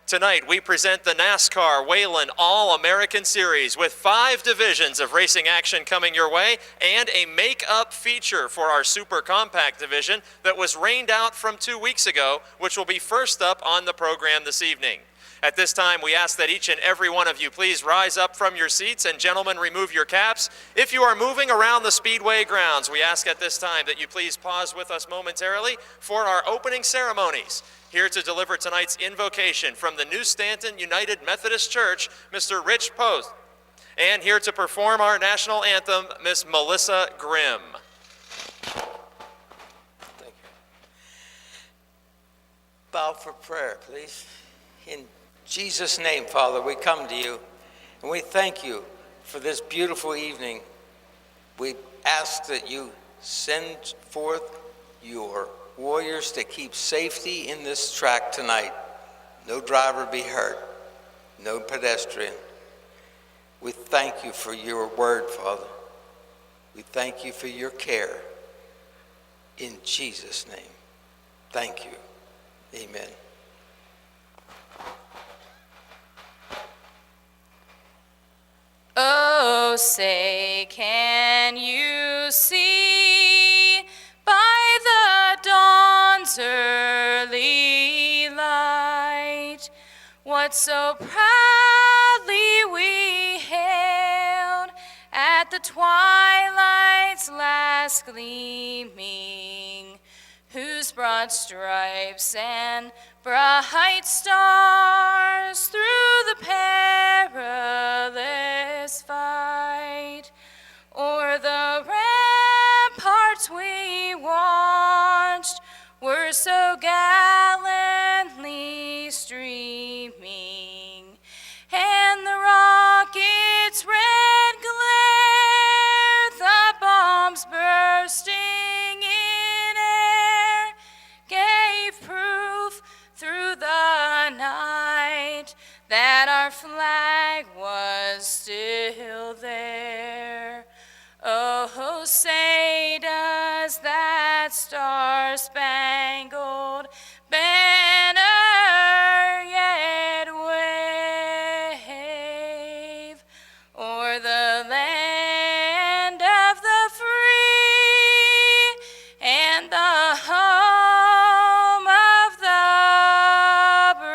Tonight, we present the NASCAR Whelen All-American Series with 5 divisions of racing action coming your way and a make-up feature for our Super Compact division that was rained out from 2 weeks ago, which will be first up on the program this evening. At this time, we ask that each and every one of you please rise up from your seats, and gentlemen, remove your caps. If you are moving around the Speedway grounds, we ask at this time that you please pause with us momentarily for our opening ceremonies. Here to deliver tonight's invocation from the New Stanton United Methodist Church, Mr. Rich Post. And here to perform our national anthem, Miss Melissa Grimm. Thank you. Bow for prayer, please. In Jesus' name, Father, we come to you, and we thank you for this beautiful evening. We ask that you send forth your warriors to keep safety in this track tonight. No driver be hurt, no pedestrian. We thank you for your word, Father. We thank you for your care. In Jesus' name, thank you. Amen. Oh, say, can you see by the dawn's early light what so proudly we hailed at the twilight's last gleaming, whose broad stripes and bright stars through the perilous fight o'er the ramparts we watched were so gallantly streaming, and the rockets' red glare, the bombs bursting in air, gave proof through the night that our flag was still there. Oh, say does that star-spangled banner yet wave o'er the land of the free and the home of the brave?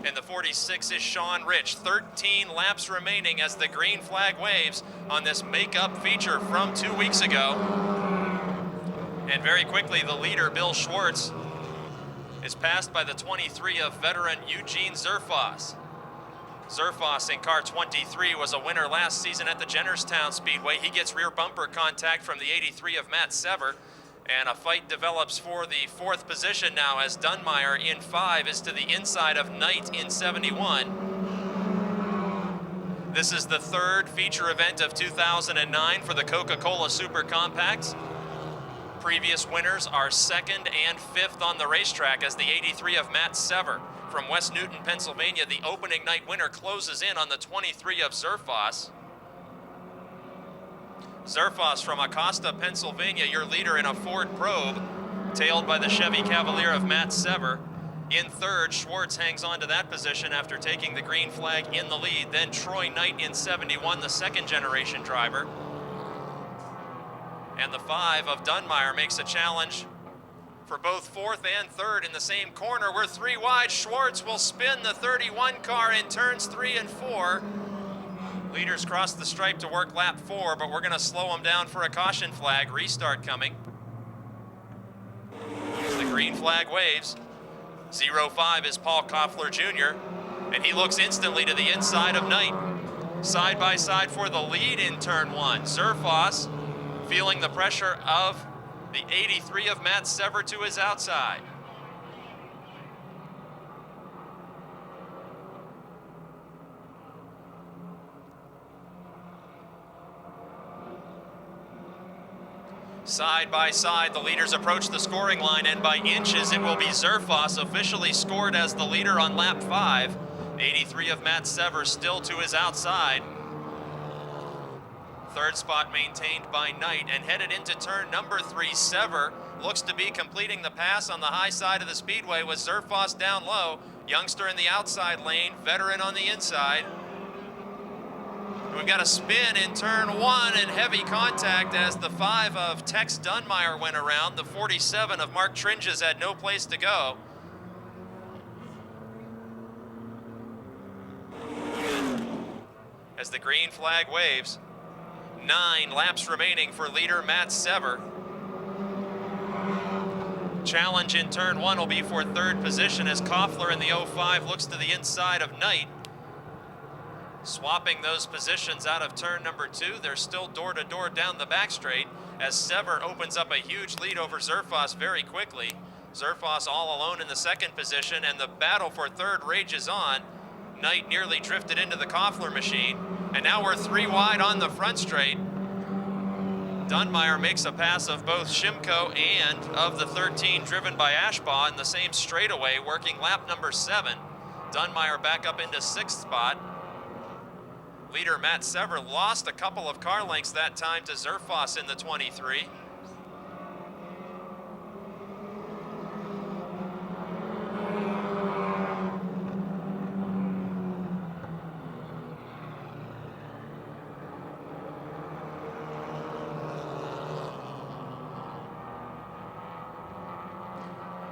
And the 46 is Sean Rich, 13 laps remaining as the green flag waves on this make-up feature from 2 weeks ago. And very quickly, the leader, Bill Schwartz, is passed by the 23 of veteran Eugene Zerfoss. Zerfoss in car 23 was a winner last season at the Jennerstown Speedway. He gets rear bumper contact from the 83 of Matt Sever, and a fight develops for the 4th position now as Dunmeyer in 5 is to the inside of Knight in 71. This is the 3rd feature event of 2009 for the Coca-Cola Super Compacts. Previous winners are 2nd and 5th on the racetrack as the 83 of Matt Sever from West Newton, Pennsylvania. The opening night winner closes in on the 23 of Zerfoss. Zerfoss from Acosta, Pennsylvania, your leader in a Ford Probe, tailed by the Chevy Cavalier of Matt Sever. In 3rd, Schwartz hangs on to that position after taking the green flag in the lead. Then Troy Knight in 71, the 2nd generation driver. And the 5 of Dunmeyer makes a challenge for both 4th and 3rd in the same corner. We're 3 wide. Schwartz will spin the 31 car in turns 3 and 4. Leaders cross the stripe to work lap 4, but we're going to slow them down for a caution flag. Restart coming. As the green flag waves. 05 is Paul Koffler Jr., and he looks instantly to the inside of Knight. Side by side for the lead in turn 1. Zerfoss feeling the pressure of the 83 of Matt Sever to his outside. Side by side, the leaders approach the scoring line, and by inches it will be Zerfoss officially scored as the leader on lap 5. 83 of Matt Sever still to his outside. Third spot maintained by Knight, and headed into turn number 3, Sever looks to be completing the pass on the high side of the speedway with Zerfoss down low. Youngster in the outside lane, veteran on the inside. We've got a spin in turn 1 and heavy contact as the 5 of Tex Dunmeyer went around. The 47 of Mark Tringes had no place to go. As the green flag waves, 9 laps remaining for leader Matt Sever. Challenge in turn 1 will be for 3rd position as Koffler in the 05 looks to the inside of Knight. Swapping those positions out of turn number 2, they're still door-to-door down the back straight as Sever opens up a huge lead over Zerfoss very quickly. Zerfoss all alone in the 2nd position, and the battle for 3rd rages on. Knight nearly drifted into the Koffler machine, and now we're 3 wide on the front straight. Dunmeyer makes a pass of both Shimko and of the 13 driven by Ashbaugh in the same straightaway, working lap number 7. Dunmeyer back up into 6th spot. Leader Matt Sever lost a couple of car lengths that time to Zerfoss in the 23.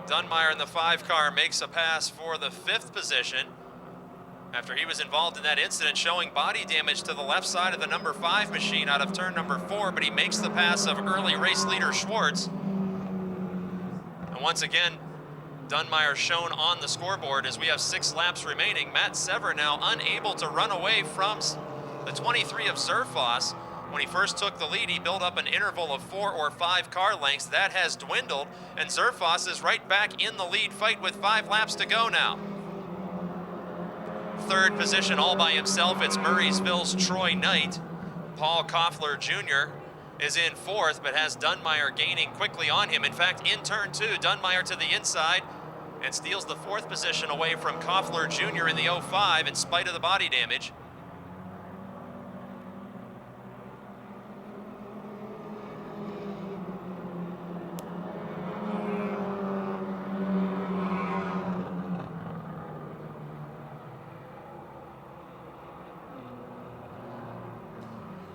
Dunmeyer in the 5 car makes a pass for the 5th position after he was involved in that incident, showing body damage to the left side of the number 5 machine out of turn number 4, but he makes the pass of early race leader Schwartz. And once again, Dunmeyer shown on the scoreboard as we have 6 laps remaining. Matt Sever now unable to run away from the 23 of Zerfoss. When he first took the lead, he built up an interval of 4 or 5 car lengths. That has dwindled, and Zerfoss is right back in the lead fight with 5 laps to go now. 3rd position all by himself, it's Murraysville's Troy Knight. Paul Koffler Jr. is in 4th, but has Dunmeyer gaining quickly on him. In fact, in turn 2, Dunmeyer to the inside and steals the 4th position away from Koffler Jr. in the 05 in spite of the body damage.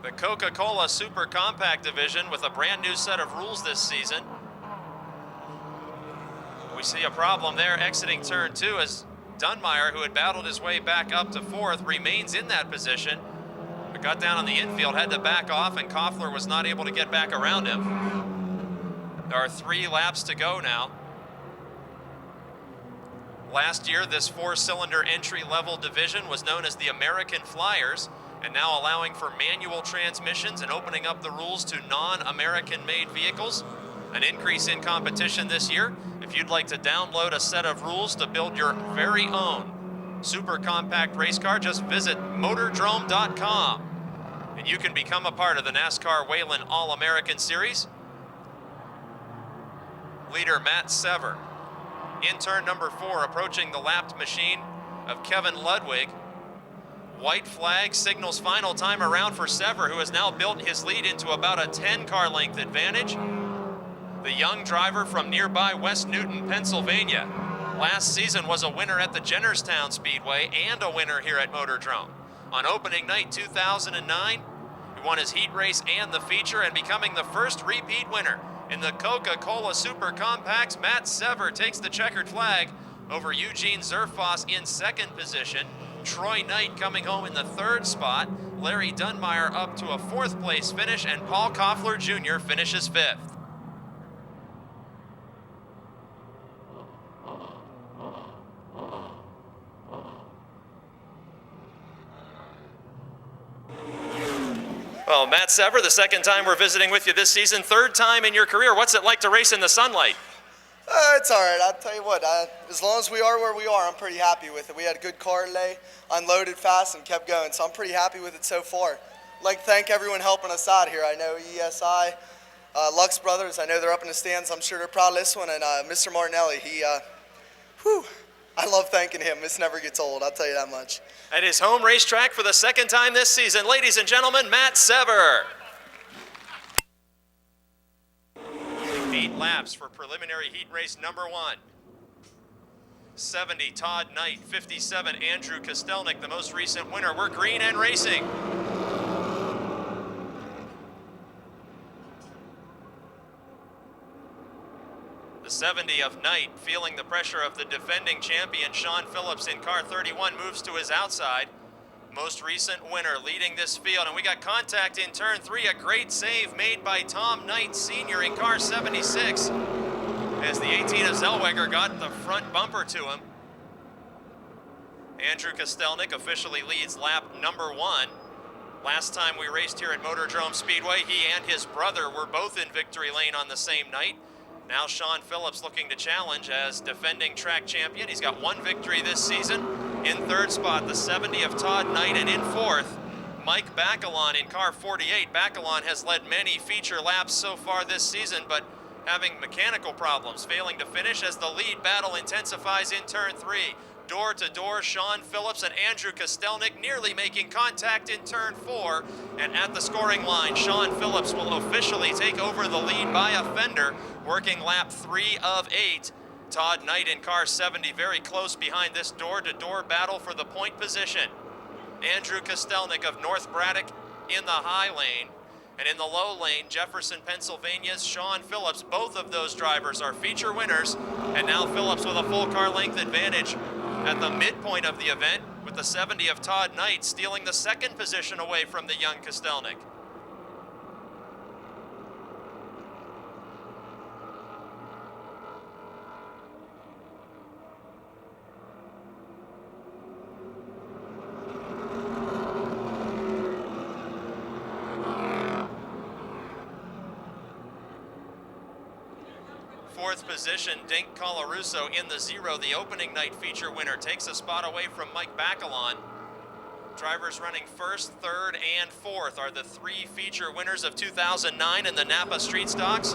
The Coca-Cola Super Compact Division with a brand new set of rules this season. We see a problem there exiting turn 2 as Dunmeyer, who had battled his way back up to 4th, remains in that position, but got down on the infield, had to back off, and Koffler was not able to get back around him. There are 3 laps to go now. Last year, this 4-cylinder entry-level division was known as the American Flyers, and now allowing for manual transmissions and opening up the rules to non-American made vehicles. An increase in competition this year. If you'd like to download a set of rules to build your very own super compact race car, just visit Motordrome.com and you can become a part of the NASCAR Whelen All-American Series. Leader Matt Sever in turn number 4, approaching the lapped machine of Kevin Ludwig. White flag signals final time around for Sever, who has now built his lead into about a 10-car length advantage. The young driver from nearby West Newton, Pennsylvania, last season was a winner at the Jennerstown Speedway and a winner here at Motordrome. On opening night 2009, he won his heat race and the feature, and becoming the first repeat winner in the Coca-Cola Super Compacts. Matt Sever takes the checkered flag over Eugene Zerfoss in 2nd position. Troy Knight coming home in the 3rd spot. Larry Dunmeyer up to a 4th place finish, and Paul Koffler Jr. finishes 5th. Well, Matt Sever, the 2nd time we're visiting with you this season, 3rd time in your career. What's it like to race in the sunlight? It's all right. I'll tell you what, as long as we are where we are, I'm pretty happy with it. We had a good car today, unloaded fast, and kept going, so I'm pretty happy with it so far. I'd like to thank everyone helping us out here. I know ESI, Lux Brothers, I know they're up in the stands. I'm sure they're proud of this one. And Mr. Martinelli, I love thanking him. This never gets old, I'll tell you that much. At his home racetrack for the second time this season, ladies and gentlemen, Matt Sever. 8 laps for preliminary heat race number 1. 70, Todd Knight. 57, Andrew Kostelnik, the most recent winner. We're green and racing. The 70 of Knight, feeling the pressure of the defending champion, Sean Phillips, in car 31, moves to his outside. Most recent winner leading this field, and we got contact in turn 3, a great save made by Tom Knight Sr. in car 76, as the 18 of Zellweger got the front bumper to him. Andrew Kostelnik officially leads lap number 1. Last time we raced here at Motordrome Speedway, he and his brother were both in victory lane on the same night. Now Sean Phillips looking to challenge as defending track champion. He's got 1 victory this season. In 3rd spot, the 70 of Todd Knight, and in 4th, Mike Bacalon in car 48. Bacalon has led many feature laps so far this season, but having mechanical problems, failing to finish as the lead battle intensifies in turn 3. Door to door, Sean Phillips and Andrew Kostelnik nearly making contact in turn 4. And at the scoring line, Sean Phillips will officially take over the lead by a fender, working lap 3 of 8. Todd Knight in car 70 very close behind this door-to-door battle for the point position. Andrew Kostelnik of North Braddock in the high lane. And in the low lane, Jefferson, Pennsylvania's Sean Phillips. Both of those drivers are feature winners. And now Phillips with a full car length advantage at the midpoint of the event, with the 70 of Todd Knight stealing the 2nd position away from the young Kostelnik. Fourth position, Dink Colarusso in the 0, the opening night feature winner, takes a spot away from Mike Bacalon. Drivers running 1st, 3rd, and 4th are the 3 feature winners of 2009 in the Napa Street Stocks.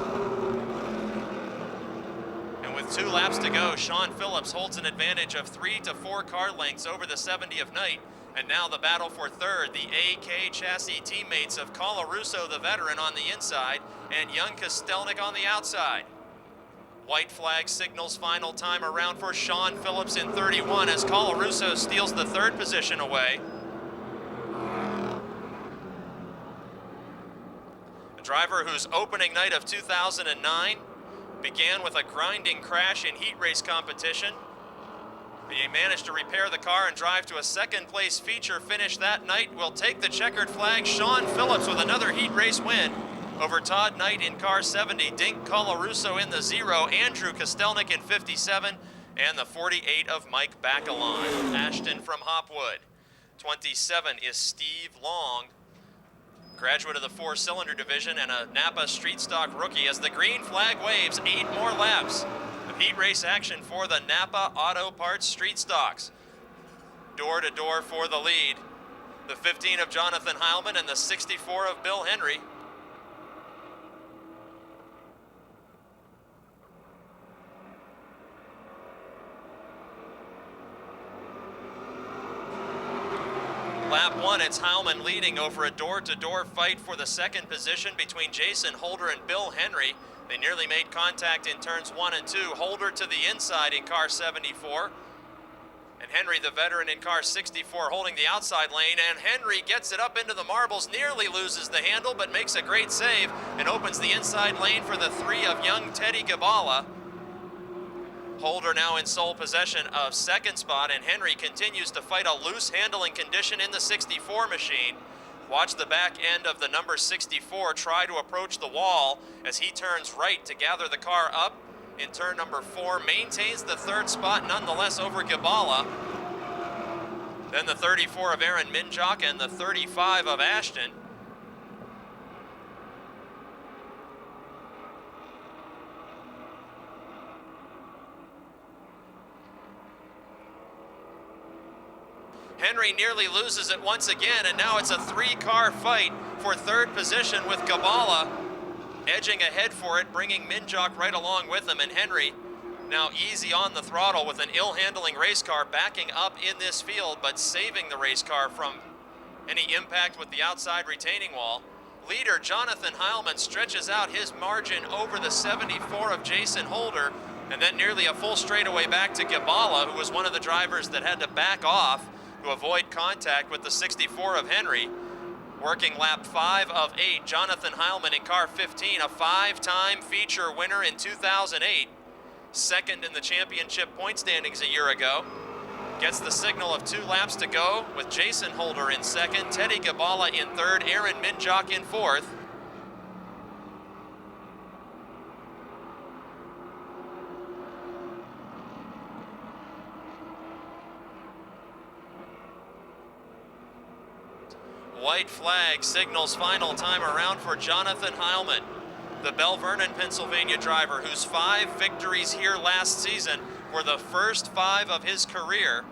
And with 2 laps to go, Sean Phillips holds an advantage of 3 to 4 car lengths over the 70 of Knight. And now the battle for 3rd, the AK chassis teammates of Colarusso, the veteran, on the inside, and young Kostelnik on the outside. White flag signals final time around for Sean Phillips in 31 as Colarusso steals the 3rd position away. A driver whose opening night of 2009 began with a grinding crash in heat race competition. He managed to repair the car and drive to a 2nd place feature finish that night. Will take the checkered flag. Sean Phillips with another heat race win over Todd Knight in car 70, Dink Colarusso in the 0, Andrew Kostelnik in 57, and the 48 of Mike Bacalon. Ashton from Hopwood. 27 is Steve Long, graduate of the 4-cylinder division and a Napa Street Stock rookie, as the green flag waves. 8 more laps of heat race action for the Napa Auto Parts Street Stocks. Door to door for the lead. The 15 of Jonathan Heilman and the 64 of Bill Henry. Lap 1, it's Heilman leading over a door-to-door fight for the 2nd position between Jason Holder and Bill Henry. They nearly made contact in turns 1 and 2. Holder to the inside in car 74. And Henry, the veteran, in car 64, holding the outside lane. And Henry gets it up into the marbles, nearly loses the handle, but makes a great save and opens the inside lane for the 3 of young Teddy Gabala. Holder now in sole possession of 2nd spot, and Henry continues to fight a loose handling condition in the 64 machine. Watch the back end of the number 64 try to approach the wall as he turns right to gather the car up in turn number 4, maintains the 3rd spot nonetheless over Gabala. Then the 34 of Aaron Minjock and the 35 of Ashton. Henry nearly loses it once again, and now it's a 3-car fight for 3rd position with Gabala edging ahead for it, bringing Minjok right along with him, and Henry now easy on the throttle with an ill-handling race car backing up in this field, but saving the race car from any impact with the outside retaining wall. Leader Jonathan Heilman stretches out his margin over the 74 of Jason Holder, and then nearly a full straightaway back to Gibala, who was one of the drivers that had to back off to avoid contact with the 64 of Henry. Working lap 5 of 8, Jonathan Heilman in car 15, a 5-time feature winner in 2008, second in the championship point standings a year ago. Gets the signal of 2 laps to go with Jason Holder in second, Teddy Gibala in third, Aaron Minjok in fourth. White flag signals final time around for Jonathan Heilman, the Bell Vernon, Pennsylvania driver whose 5 victories here last season were the first 5 of his career,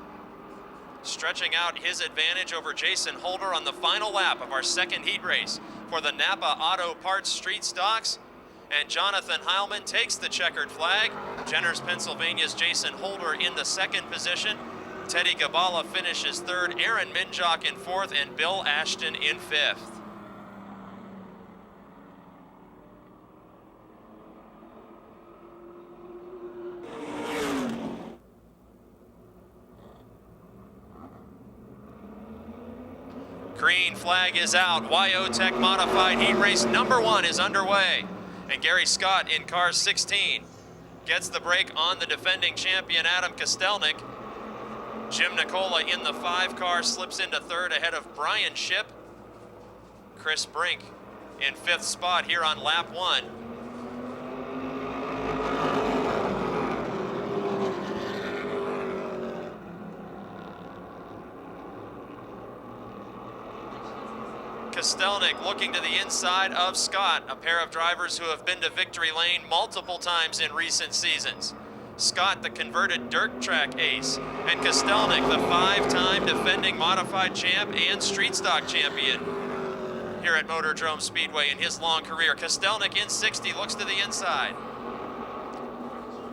stretching out his advantage over Jason Holder on the final lap of our second heat race for the Napa Auto Parts Street Stocks. And Jonathan Heilman takes the checkered flag. Jenners, Pennsylvania's Jason Holder in the second position. Teddy Gibala finishes third, Aaron Minjok in fourth, and Bill Ashton in fifth. Green flag is out. YO Tech Modified Heat Race number 1 is underway. And Gary Scott in car 16 gets the break on the defending champion Adam Kostelnik. Jim Nicola in the 5 car slips into third ahead of Brian Shipp. Chris Brink in 5th spot here on lap 1. Kostelnik looking to the inside of Scott, a pair of drivers who have been to victory lane multiple times in recent seasons. Scott, the converted dirt track ace, and Kostelnik, the 5-time defending modified champ and street stock champion here at Motordrome Speedway in his long career. Kostelnik in 60, looks to the inside.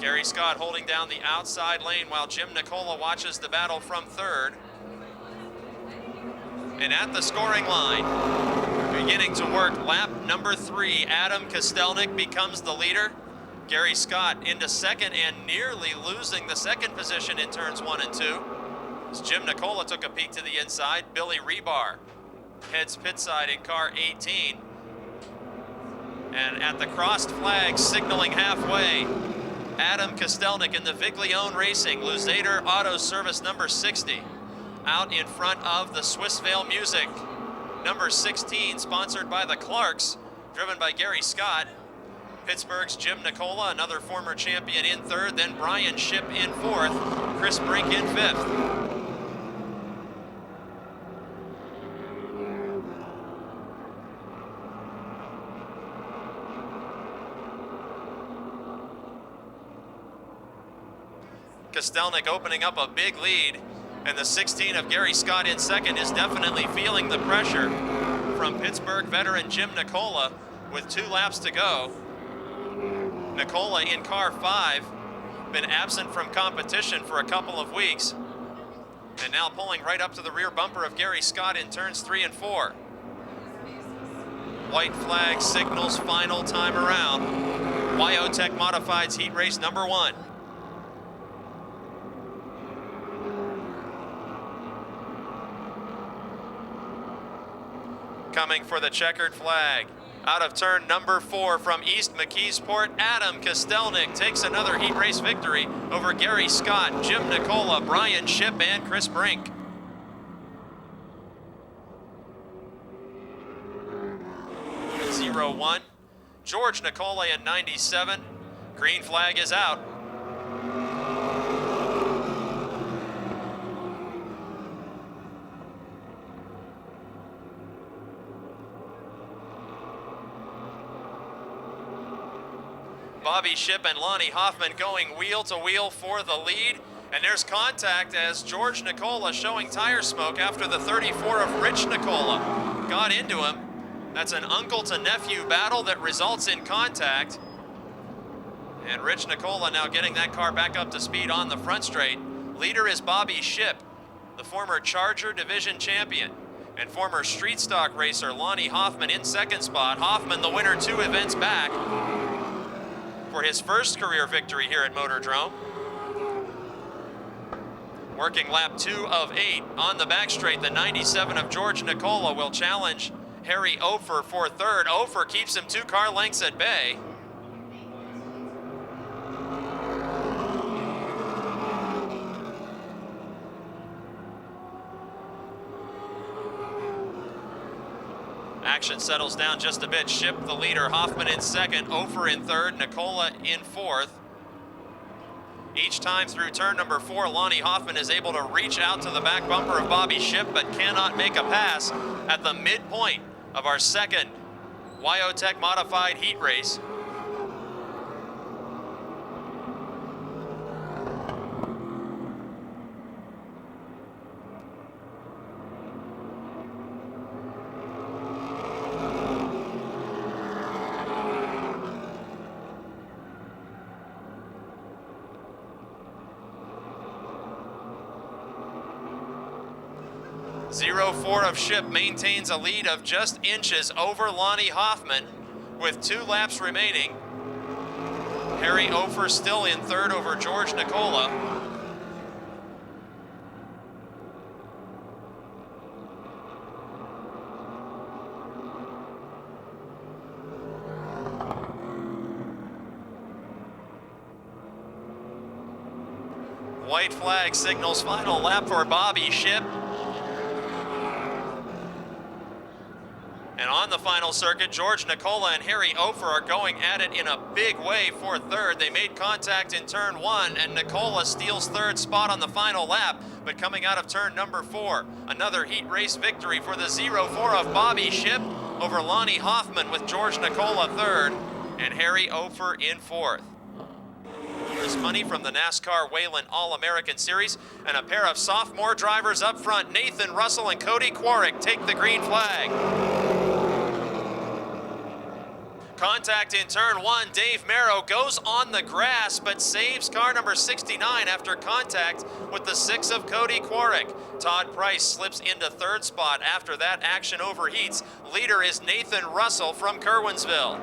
Gary Scott holding down the outside lane while Jim Nicola watches the battle from third. And at the scoring line, beginning to work lap number 3, Adam Kostelnik becomes the leader. Gary Scott into second and nearly losing the second position in turns 1 and 2. As Jim Nicola took a peek to the inside, Billy Rebar heads pit side in car 18. And at the crossed flag, signaling halfway, Adam Kostelnik in the Viglione Racing Luzader Auto Service number 60. Out in front of the Swissvale Music, number 16, sponsored by the Clarks, driven by Gary Scott. Pittsburgh's Jim Nicola, another former champion, in third, then Brian Shipp in fourth, Chris Brink in fifth. Kostelnik opening up a big lead. And the 16 of Gary Scott in second is definitely feeling the pressure from Pittsburgh veteran Jim Nicola with 2 laps to go. Nicola in car 5, been absent from competition for a couple of weeks, and now pulling right up to the rear bumper of Gary Scott in turns 3 and 4. White flag signals final time around. YO Tech Modified's heat race number 1. Coming for the checkered flag. Out of turn number 4 from East McKeesport, Adam Kostelnik takes another heat race victory over Gary Scott, Jim Nicola, Brian Shipp, and Chris Brink. .01, George Nicola in 97. Green flag is out. Bobby Shipp and Lonnie Hoffman going wheel to wheel for the lead. And there's contact as George Nicola showing tire smoke after the 34 of Rich Nicola got into him. That's an uncle to nephew battle that results in contact. And Rich Nicola now getting that car back up to speed on the front straight. Leader is Bobby Shipp, the former Charger Division champion, and former street stock racer Lonnie Hoffman in second spot. Hoffman, the winner 2 events back for his first career victory here at Motordrome. Working lap 2 of 8 on the back straight, the 97 of George Nicola will challenge Harry Ofer for third. Ofer keeps him 2 car lengths at bay. Action settles down just a bit. Shipp the leader, Hoffman in second, Ofer in third, Nicola in fourth. Each time through turn number 4, Lonnie Hoffman is able to reach out to the back bumper of Bobby Shipp, but cannot make a pass at the midpoint of our second Wyotech modified heat race. .04 of Shipp maintains a lead of just inches over Lonnie Hoffman with 2 laps remaining. Harry Ofer still in third over George Nicola. White flag signals final lap for Bobby Shipp. And on the final circuit, George Nicola and Harry Ofer are going at it in a big way for third. They made contact in turn 1, and Nicola steals third spot on the final lap. But coming out of turn number 4, another heat race victory for the 04 of Bobby Shipp over Lonnie Hoffman, with George Nicola third and Harry Ofer in fourth. This money from the NASCAR Whelen All-American Series, and a pair of sophomore drivers up front, Nathan Russell and Cody Quarrick, take the green flag. Contact in turn 1, Dave Merrow goes on the grass but saves car number 69 after contact with the 6 of Cody Quarrick. Todd Price slips into third spot after that action overheats. Leader is Nathan Russell from Kerwinsville.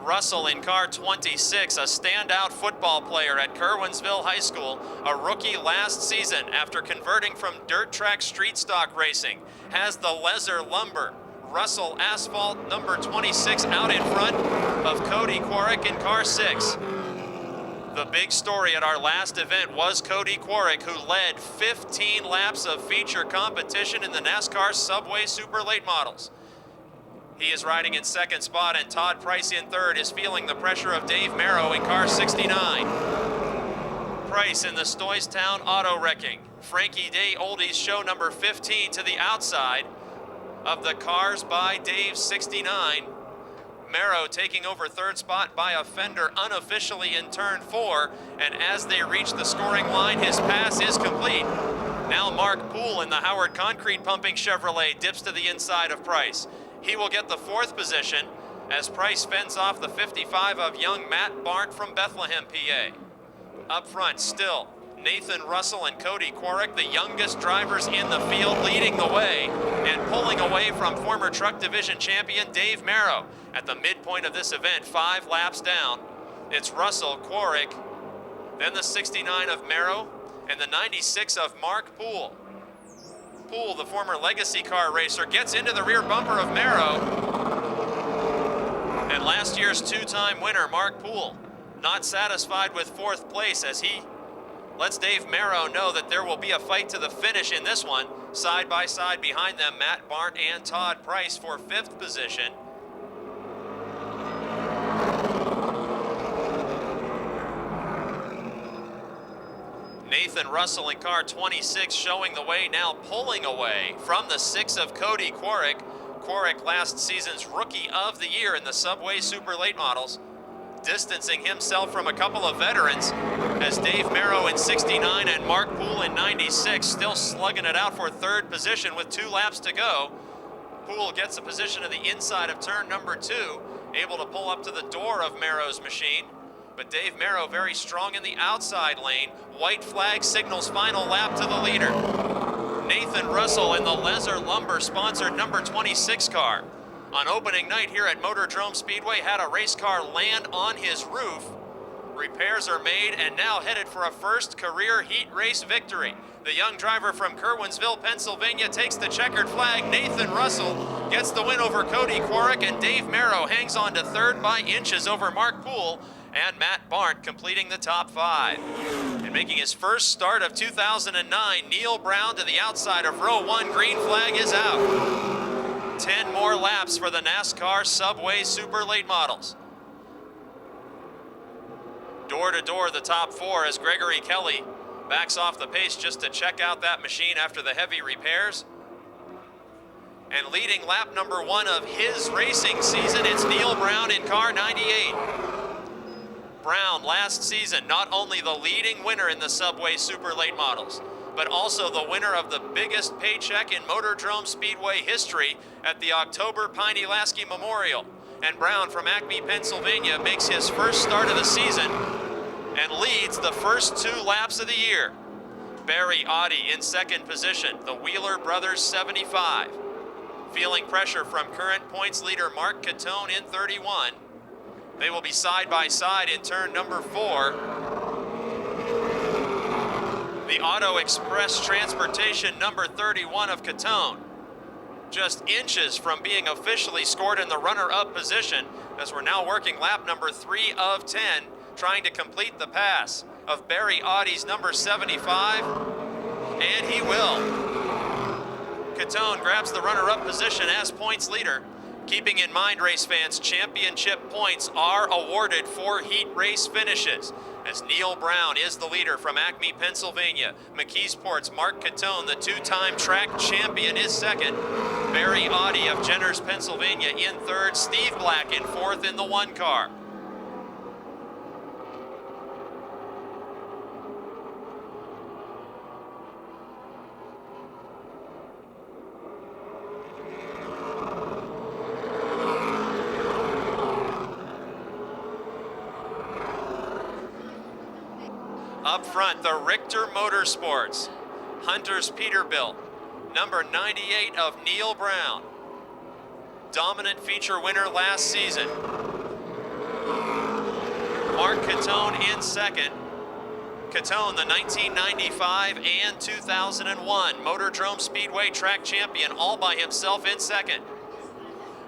Russell in car 26, a standout football player at Kerwinsville High School, a rookie last season after converting from dirt track street stock racing, has the Lezer Lumber Russell Asphalt number 26 out in front of Cody Quarrick in car 6. The big story at our last event was Cody Quarrick, who led 15 laps of feature competition in the NASCAR Subway Super Late Models. He is riding in second spot, and Todd Price in third is feeling the pressure of Dave Merrow in car 69. Price in the Stoystown Auto Wrecking Frankie Day Oldies show number 15 to the outside of the Cars by Dave 69. Merrow taking over third spot by a fender unofficially in turn 4, and as they reach the scoring line, his pass is complete. Now Mark Poole in the Howard Concrete Pumping Chevrolet dips to the inside of Price. He will get the 4th position as Price fends off the 55 of young Matt Barnt from Bethlehem, PA. Up front still, Nathan Russell and Cody Quarrick, the youngest drivers in the field, leading the way and pulling away from former Truck Division champion Dave Merrow. At the midpoint of this event, 5 laps down, it's Russell, Quarrick, then the 69 of Merrow, and the 96 of Mark Poole. Poole, the former legacy car racer, gets into the rear bumper of Merrow. And last year's 2-time winner, Mark Poole, not satisfied with 4th place as he lets Dave Merrow know that there will be a fight to the finish in this one. Side by side behind them, Matt Barnt and Todd Price for 5th position. Nathan Russell in car 26 showing the way, now pulling away from the 6 of Cody Quarrick. Quarrick, last season's Rookie of the Year in the Subway Super Late Models. distancing himself from a couple of veterans as Dave Merrow in 69 and Mark Poole in 96 still slugging it out for third position with 2 laps to go. Poole gets a position to the inside of turn number 2, able to pull up to the door of Merrow's machine. But Dave Merrow very strong in the outside lane. White flag signals final lap to the leader. Nathan Russell in the Lezer Lumber sponsored number 26 car. On opening night here at Motordrome Speedway, had a race car land on his roof. Repairs are made and now headed for a first career heat race victory. The young driver from Curwensville, Pennsylvania takes the checkered flag. Nathan Russell gets the win over Cody Quarrick, and Dave Merrow hangs on to third by inches over Mark Poole, and Matt Barnt completing the top 5. And making his first start of 2009, Neil Brown to the outside of row 1, green flag is out. 10 more laps for the NASCAR Subway Super Late Models. Door to door, the top 4 as Gregory Kelly backs off the pace just to check out that machine after the heavy repairs. And leading lap number 1 of his racing season, it's Neil Brown in car 98. Brown last season, not only the leading winner in the Subway Super Late Models, but also the winner of the biggest paycheck in Motordrome Speedway history at the October Piney Lasky Memorial. And Brown from Acme, Pennsylvania makes his first start of the season and leads the first 2 laps of the year. Barry Audi in second position, the Wheeler Brothers 75. Feeling pressure from current points leader Mark Catone in 31. They will be side by side in turn number 4. The Auto Express Transportation number 31 of Catone, just inches from being officially scored in the runner-up position, as we're now working lap number 3 of 10, trying to complete the pass of Barry Audi's number 75, and he will. Catone grabs the runner-up position as points leader. Keeping in mind, race fans, championship points are awarded for heat race finishes, as Neil Brown is the leader from Acme, Pennsylvania. McKeesport's Mark Catone, the 2-time track champion, is second. Barry Audi of Jenners, Pennsylvania in third. Steve Black in fourth in the 1 car. Up front, the Richter Motorsports, Hunter's Peterbilt, number 98 of Neil Brown. Dominant feature winner last season. Mark Catone in second. Catone, the 1995 and 2001 Motordrome Speedway track champion, all by himself in second.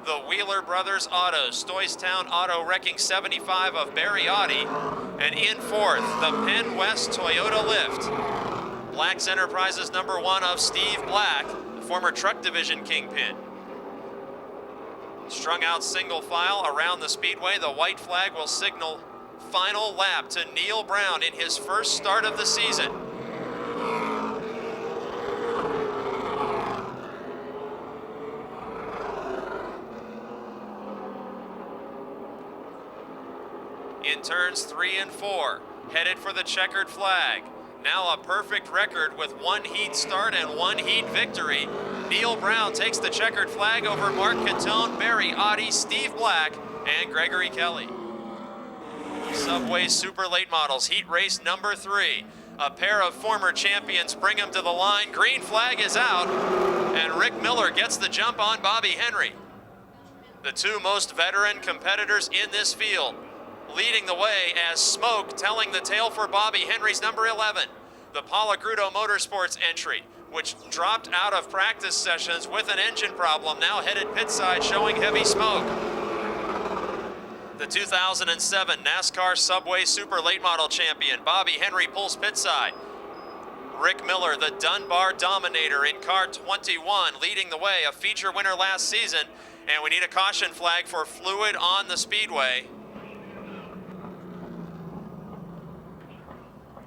The Wheeler Brothers Autos, Stoystown Auto Wrecking 75 of Barry Audi, and in fourth, the Penn West Toyota Lift. Black's Enterprises number 1 of Steve Black, the former truck division kingpin. Strung out single file around the speedway, the white flag will signal final lap to Neil Brown in his first start of the season. In turns 3 and 4, headed for the checkered flag. Now a perfect record with 1 heat start and 1 heat victory. Neil Brown takes the checkered flag over Mark Catone, Barry Audi, Steve Black, and Gregory Kelly. Subway Super Late Models, heat race number 3. A pair of former champions bring him to the line. Green flag is out, and Rick Miller gets the jump on Bobby Henry. The 2 most veteran competitors in this field, leading the way as smoke telling the tale for Bobby Henry's number 11. The Palagrudo Motorsports entry, which dropped out of practice sessions with an engine problem, now headed pit side showing heavy smoke. The 2007 NASCAR Subway Super Late Model champion, Bobby Henry, pulls pit side. Rick Miller, the Dunbar Dominator in car 21, leading the way, a feature winner last season, and we need a caution flag for fluid on the speedway.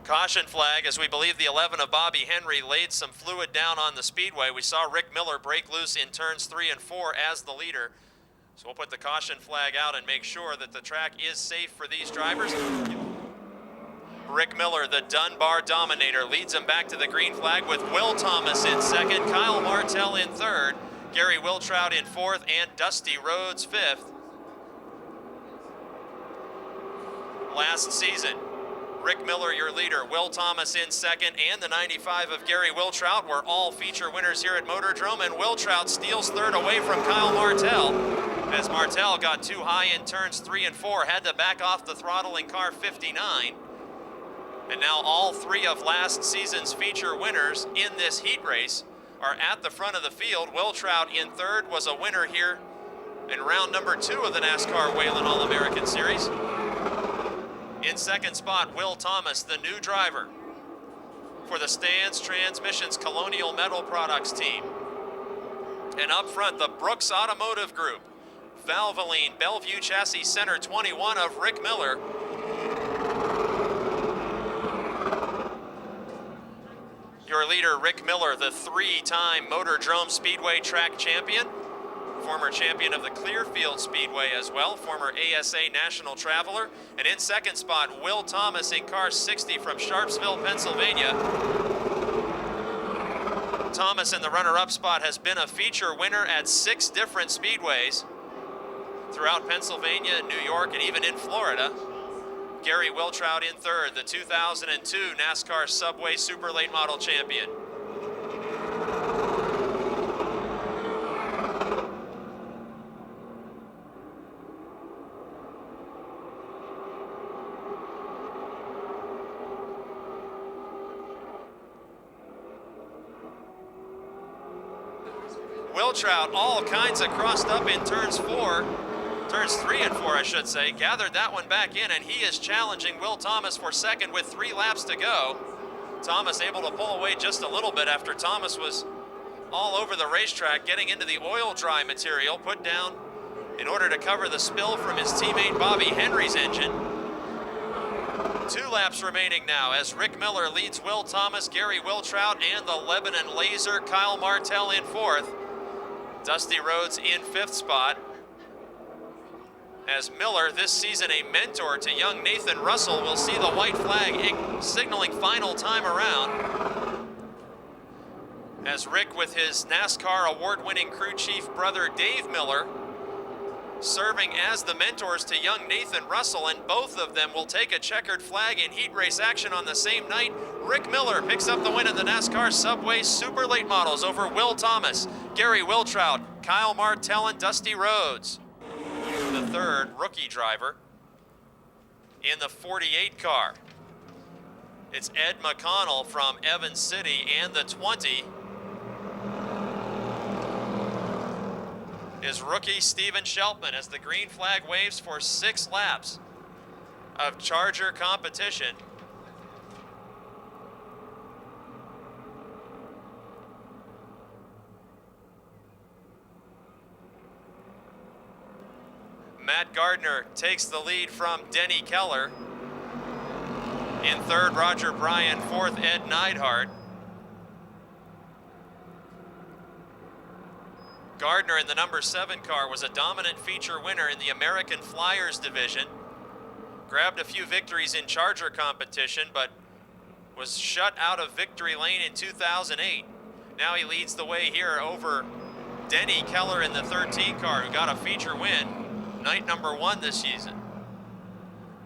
Caution flag, as we believe the 11 of Bobby Henry laid some fluid down on the speedway. We saw Rick Miller break loose in turns 3 and 4 as the leader. So we'll put the caution flag out and make sure that the track is safe for these drivers. Rick Miller, the Dunbar Dominator, leads him back to the green flag with Will Thomas in second, Kyle Martell in third, Gary Wiltrout in fourth, and Dusty Rhodes fifth. Last season, Rick Miller, your leader, Will Thomas in second, and the 95 of Gary Wiltrout were all feature winners here at Motordrome, and Wiltrout steals third away from Kyle Martell, as Martell got too high in turns 3 and 4, had to back off the throttle in car 59. And now all three of last season's feature winners in this heat race are at the front of the field. Wiltrout in third was a winner here in round number 2 of the NASCAR Whelen All-American Series. In second spot, Will Thomas, the new driver for the Stans Transmissions Colonial Metal Products team. And up front, the Brooks Automotive Group, Valvoline Bellevue Chassis Center 21 of Rick Miller. Your leader, Rick Miller, the 3-time Motordrome Speedway track champion, former champion of the Clearfield Speedway as well, former ASA National Traveler. And in second spot, Will Thomas in car 60 from Sharpsville, Pennsylvania. Thomas in the runner-up spot has been a feature winner at 6 different speedways throughout Pennsylvania, New York, and even in Florida. Gary Wiltrout in third, the 2002 NASCAR Subway Super Late Model champion. Wiltrout, all kinds of crossed up in turns 3 and 4, I should say, gathered that one back in, and he is challenging Will Thomas for second with 3 laps to go. Thomas able to pull away just a little bit after Thomas was all over the racetrack, getting into the oil dry material put down in order to cover the spill from his teammate Bobby Henry's engine. 2 laps remaining now as Rick Miller leads Will Thomas, Gary Wiltrout, and the Lebanon Laser Kyle Martell in fourth. Dusty Rhodes in fifth spot. As Miller, this season a mentor to young Nathan Russell, will see the white flag signaling final time around. As Rick, with his NASCAR award-winning crew chief brother Dave Miller, serving as the mentors to young Nathan Russell, and both of them will take a checkered flag in heat race action on the same night. Rick Miller picks up the win in the NASCAR Subway Super Late Models over Will Thomas, Gary Wiltrout, Kyle Martell, and Dusty Rhodes. The third rookie driver in the 48 car. It's Ed McConnell from Evans City, and the 20 is rookie Steven Sheltman as the green flag waves for 6 laps of Charger competition. Matt Gardner takes the lead from Denny Keller. In third, Roger Bryan. Fourth, Ed Neidhart. Gardner in the number 7 car was a dominant feature winner in the American Flyers division. Grabbed a few victories in Charger competition, but was shut out of victory lane in 2008. Now he leads the way here over Denny Keller in the 13 car, who got a feature win. Night number 1 this season.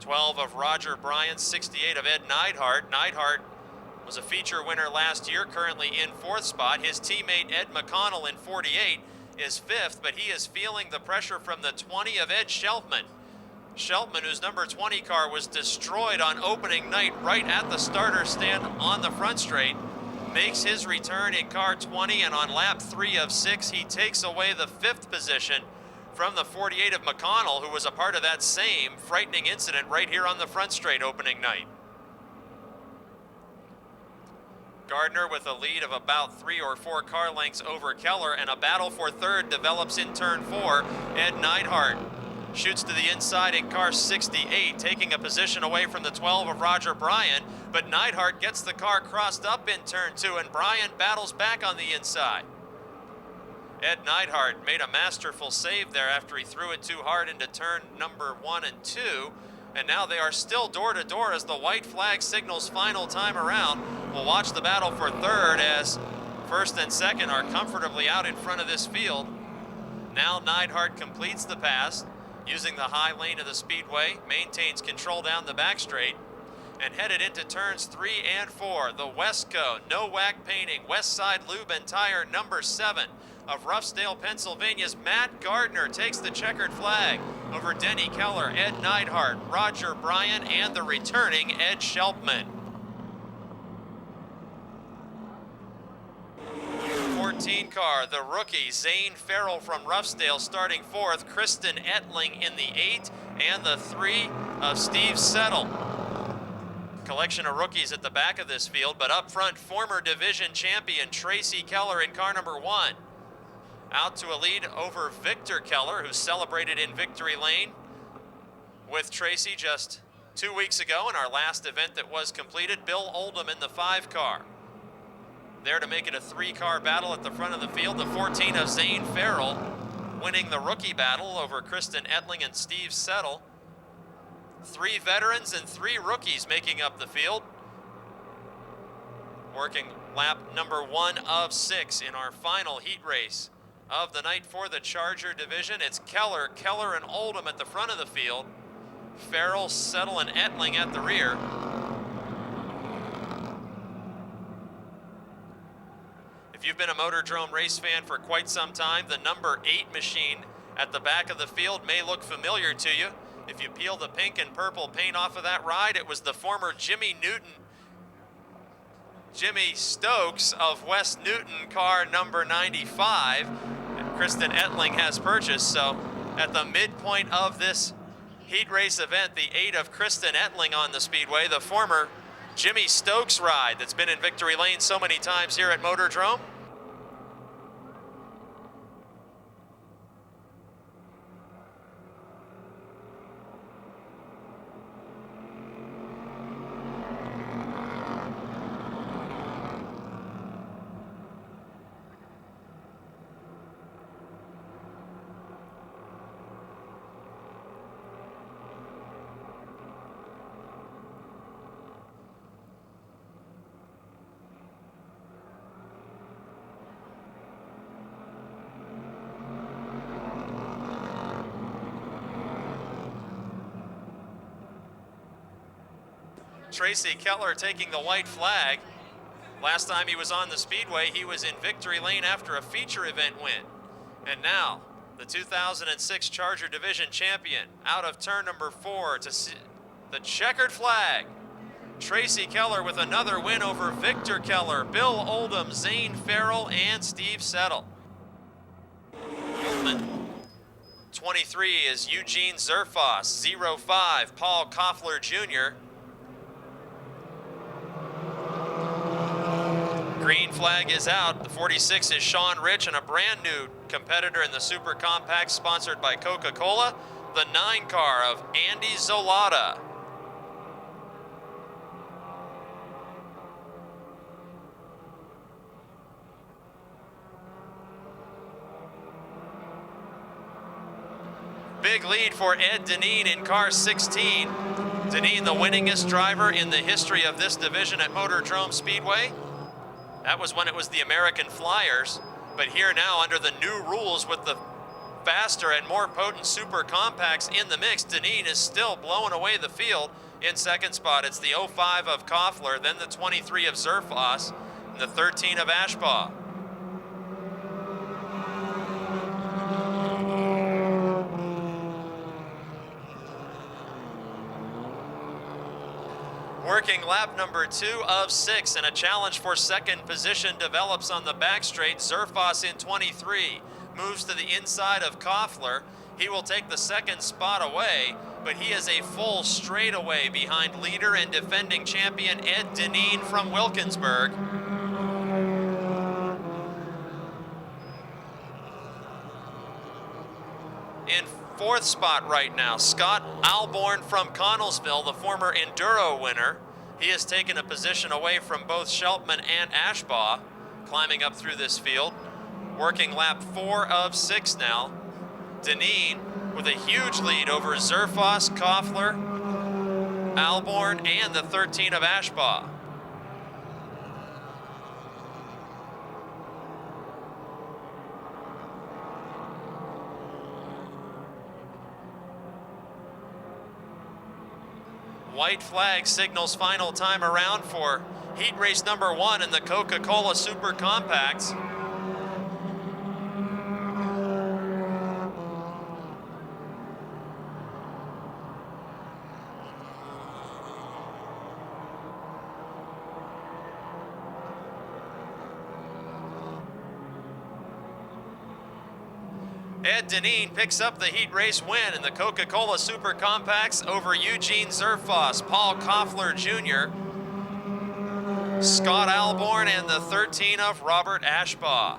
12 of Roger Bryan, 68 of Ed Neidhart. Neidhart was a feature winner last year, currently in 4th spot. His teammate Ed McConnell in 48 is 5th, but he is feeling the pressure from the 20 of Ed Sheltman. Sheltman, whose number 20 car was destroyed on opening night right at the starter stand on the front straight, makes his return in car 20, and on lap 3 of 6, he takes away the 5th position from the 48 of McConnell, who was a part of that same frightening incident right here on the front straight opening night. Gardner with a lead of about 3 or 4 car lengths over Keller, and a battle for third develops in turn 4. Ed Neidhart shoots to the inside in car 68, taking a position away from the 12 of Roger Bryan, but Neidhart gets the car crossed up in turn 2, and Bryan battles back on the inside. Ed Neidhart made a masterful save there after he threw it too hard into turn number 1 and 2. And now they are still door to door as the white flag signals final time around. We'll watch the battle for third as first and second are comfortably out in front of this field. Now Neidhart completes the pass using the high lane of the speedway, maintains control down the back straight, and headed into turns 3 and 4. The Westco No Whack Painting West Side Lube and Tire number 7 of Ruffsdale, Pennsylvania's Matt Gardner takes the checkered flag over Denny Keller, Ed Neidhart, Roger Bryan, and the returning Ed Schelpman. 14 car, the rookie Zane Farrell from Ruffsdale starting 4th, Kristen Ettling in the 8, and the 3 of Steve Settle. Collection of rookies at the back of this field, but up front, former division champion Tracy Keller in car number 1. Out to a lead over Victor Keller, who celebrated in victory lane with Tracy just 2 weeks ago in our last event that was completed. Bill Oldham in the 5 car. There to make it a 3-car battle at the front of the field. The 14 of Zane Farrell winning the rookie battle over Kristen Ettling and Steve Settle. 3 veterans and 3 rookies making up the field. Working lap number 1 of 6 in our final heat race of the night for the Charger division. It's Keller, and Oldham at the front of the field. Farrell, Settle, and Ettling at the rear. If you've been a Motordrome race fan for quite some time, the number 8 machine at the back of the field may look familiar to you. If you peel the pink and purple paint off of that ride, it was the former Jimmy Stokes of West Newton car number 95 that Kristen Ettling has purchased. So at the midpoint of this heat race event, the 8 of Kristen Ettling on the speedway, the former Jimmy Stokes ride that's been in victory lane so many times here at Motordrome. Tracy Keller taking the white flag. Last time he was on the speedway, he was in victory lane after a feature event win. And now, the 2006 Charger Division champion out of turn number 4 to see the checkered flag. Tracy Keller with another win over Victor Keller, Bill Oldham, Zane Farrell, and Steve Settle. 23 is Eugene Zerfoss, 05, Paul Koffler Jr. Green flag is out. The 46 is Sean Rich, and a brand new competitor in the Super Compact sponsored by Coca-Cola, the 9 car of Andy Zolata. Big lead for Ed Deneen in car 16. Deneen, the winningest driver in the history of this division at Motordrome Speedway. That was when it was the American Flyers, but here now under the new rules with the faster and more potent super compacts in the mix, Deneen is still blowing away the field. In second spot, it's the 05 of Koffler, then the 23 of Zerfoss, and the 13 of Ashbaugh. Working lap number 2 of 6, and a challenge for second position develops on the back straight. Zerfoss in 23 moves to the inside of Koffler. He will take the second spot away, but he is a full straightaway behind leader and defending champion Ed Deneen from Wilkinsburg. In fourth spot right now, Scott Alborn from Connellsville, the former Enduro winner. He has taken a position away from both Schelpman and Ashbaugh, climbing up through this field. working lap 4 of 6 now. Deneen with a huge lead over Zerfoss, Koffler, Alborn, and the 13 of Ashbaugh. White flag signals final time around for heat race number 1 in the Coca-Cola Super Compacts. Ed Deneen picks up the heat race win in the Coca-Cola Super Compacts over Eugene Zerfoss, Paul Koffler Jr., Scott Alborn, and the 13 of Robert Ashbaugh.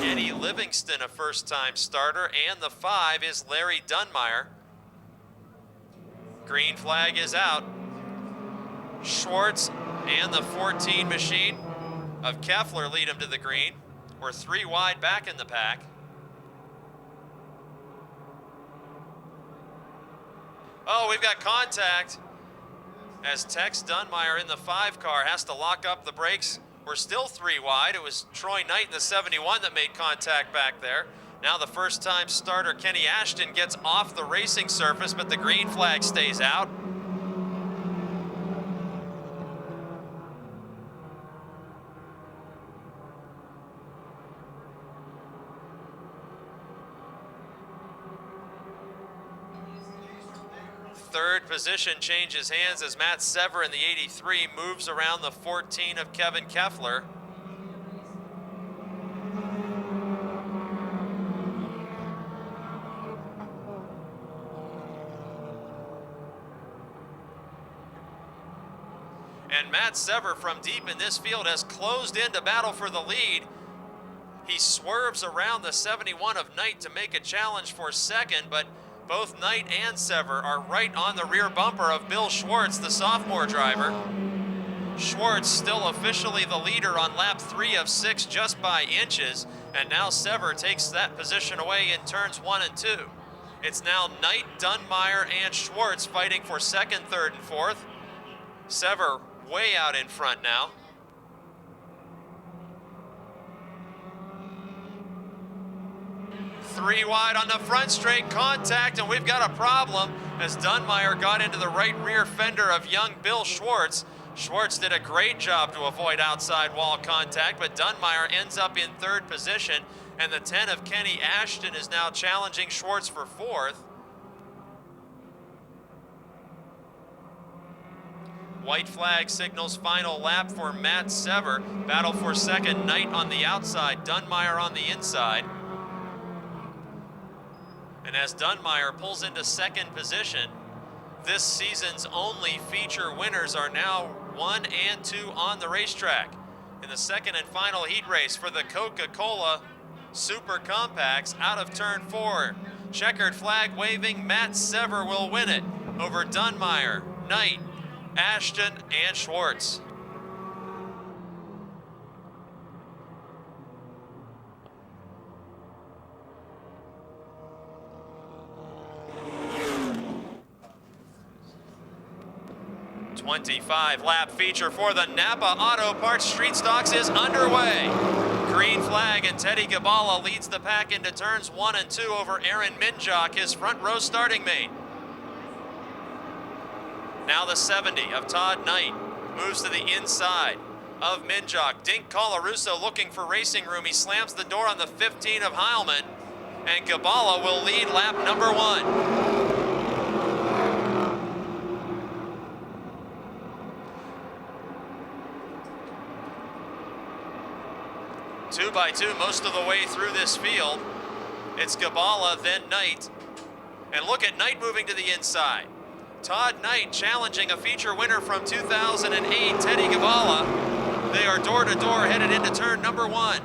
Eddie Livingston, a first-time starter, and the 5 is Larry Dunmeyer. Green flag is out. Schwartz and the 14 machine of Keffler lead him to the green. We're 3 wide back in the pack. Oh, we've got contact as Tex Dunmeyer in the 5 car has to lock up the brakes. We're still 3 wide. It was Troy Knight in the 71 that made contact back there. Now the first-time starter, Kenny Ashton, gets off the racing surface, but the green flag stays out. Third position changes hands as Matt Sever in the 83 moves around the 14 of Kevin Keffler. And Matt Sever from deep in this field has closed in to battle for the lead. He swerves around the 71 of Knight to make a challenge for second, but both Knight and Sever are right on the rear bumper of Bill Schwartz, the sophomore driver. Schwartz still officially the leader on lap 3 of 6 just by inches, and now Sever takes that position away in turns 1 and 2. It's now Knight, Dunmeyer, and Schwartz fighting for second, third, and fourth. Sever way out in front now. Three wide on the front straight, contact, and we've got a problem as Dunmeyer got into the right rear fender of young Bill Schwartz. Schwartz did a great job to avoid outside wall contact, but Dunmeyer ends up in third position, and the 10 of Kenny Ashton is now challenging Schwartz for fourth. White flag signals final lap for Matt Sever. Battle for second, Knight on the outside, Dunmeyer on the inside. And as Dunmeyer pulls into second position, this season's only feature winners are now 1 and 2 on the racetrack. In the second and final heat race for the Coca-Cola Super Compacts out of turn 4. Checkered flag waving, Matt Sever will win it over Dunmeyer, Knight, Ashton, and Schwartz. .25-lap feature for the Napa Auto Parts Street Stocks is underway. Green flag, and Teddy Gabala leads the pack into turns 1 and 2 over Aaron Minjock, his front row starting mate. Now the 70 of Todd Knight moves to the inside of Minjock. Dink Colarusso looking for racing room. He slams the door on the 15 of Heilman, and Gabala will lead lap number 1. 2 by 2 most of the way through this field. It's Gabala, then Knight. And look at Knight moving to the inside. Todd Knight challenging a feature winner from 2008, Teddy Gabala. They are door to door headed into turn number 1.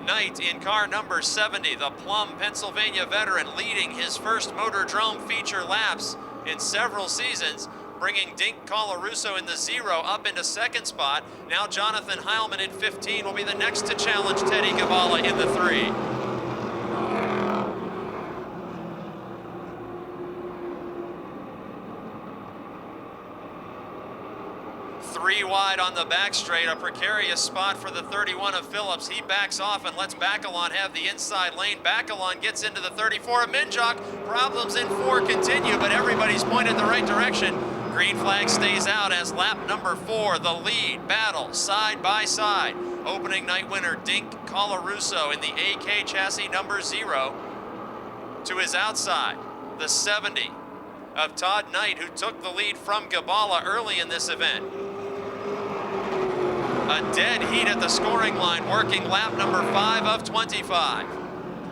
Knight in car number 70, the Plum, Pennsylvania veteran, leading his first Motordrome feature laps in several seasons, bringing Dink Colarusso in the 0 up into second spot. Now Jonathan Heilman in 15 will be the next to challenge Teddy Gabala in the 3. Three wide on the back straight, a precarious spot for the 31 of Phillips. He backs off and lets Bacalon have the inside lane. Bacalon gets into the 34 of Minjock. Problems in 4 continue, but everybody's pointed the right direction. Green flag stays out as lap number 4, the lead battle side by side. Opening night winner Dink Colarusso in the AK chassis number 0 to his outside. The 70 of Todd Knight, who took the lead from Gabala early in this event. A dead heat at the scoring line, working lap number 5 of 25.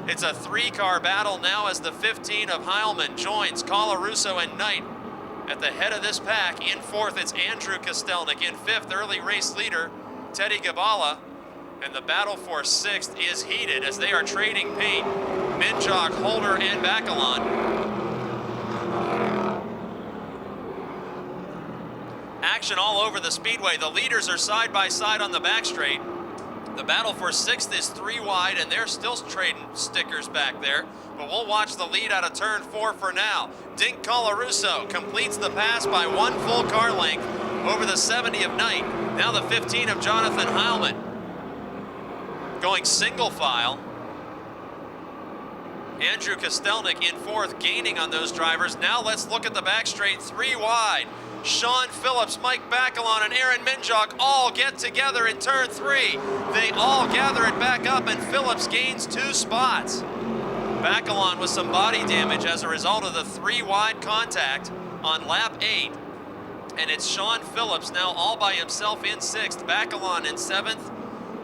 It's a 3-car battle now as the 15 of Heilman joins Colarusso and Knight. At the head of this pack, in 4th, it's Andrew Kostelnik. In 5th, early race leader Teddy Gabala. And the battle for 6th is heated as they are trading paint. Minjock, Holder, and Bacalon. Action all over the speedway. The leaders are side by side on the back straight. The battle for 6th is 3 wide, and they're still trading stickers back there. But we'll watch the lead out of turn 4 for now. Dink Colarusso completes the pass by 1 full car length over the 70 of Knight. Now the 15 of Jonathan Heilman going single file. Andrew Kostelnik in 4th, gaining on those drivers. Now let's look at the back straight, 3 wide. Sean Phillips, Mike Bacalon, and Aaron Minjock all get together in turn 3. They all gather it back up, and Phillips gains 2 spots. Bacalon with some body damage as a result of the 3 wide contact on lap 8. And it's Sean Phillips now all by himself in 6th, Bacalon in 7th,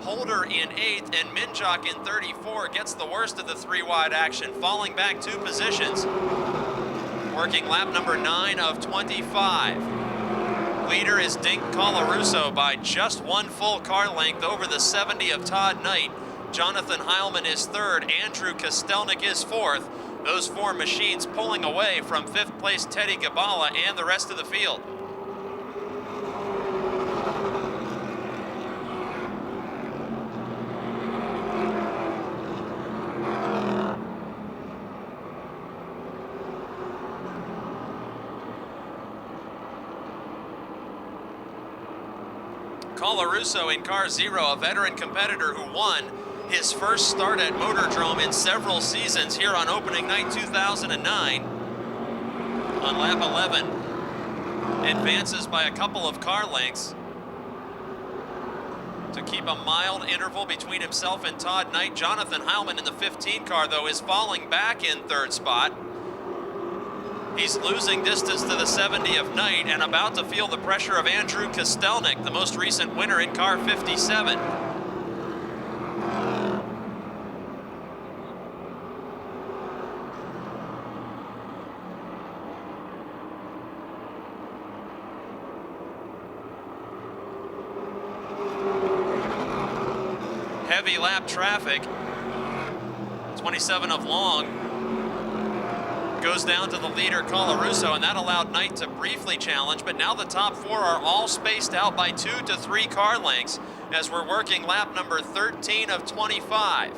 Holder in 8th, and Minjock in 34 gets the worst of the 3 wide action, falling back 2 positions. Working lap number 9 of 25. Leader is Dink Colarusso by just 1 full car length over the 70 of Todd Knight. Jonathan Heilman is 3rd, Andrew Kostelnik is 4th. Those 4 machines pulling away from 5th place Teddy Gabala and the rest of the field. Colarusso in car 0, a veteran competitor who won his first start at Motordrome in several seasons here on opening night 2009. On lap 11, advances by a couple of car lengths to keep a mild interval between himself and Todd Knight. Jonathan Heilman in the 15 car, though, is falling back in 3rd spot. He's losing distance to the 70 of Knight and about to feel the pressure of Andrew Kostelnik, the most recent winner in car 57. Heavy lap traffic. 27 of Long goes down to the leader, Colarusso, and that allowed Knight to briefly challenge, but now the top 4 are all spaced out by 2 to 3 car lengths as we're working lap number 13 of 25.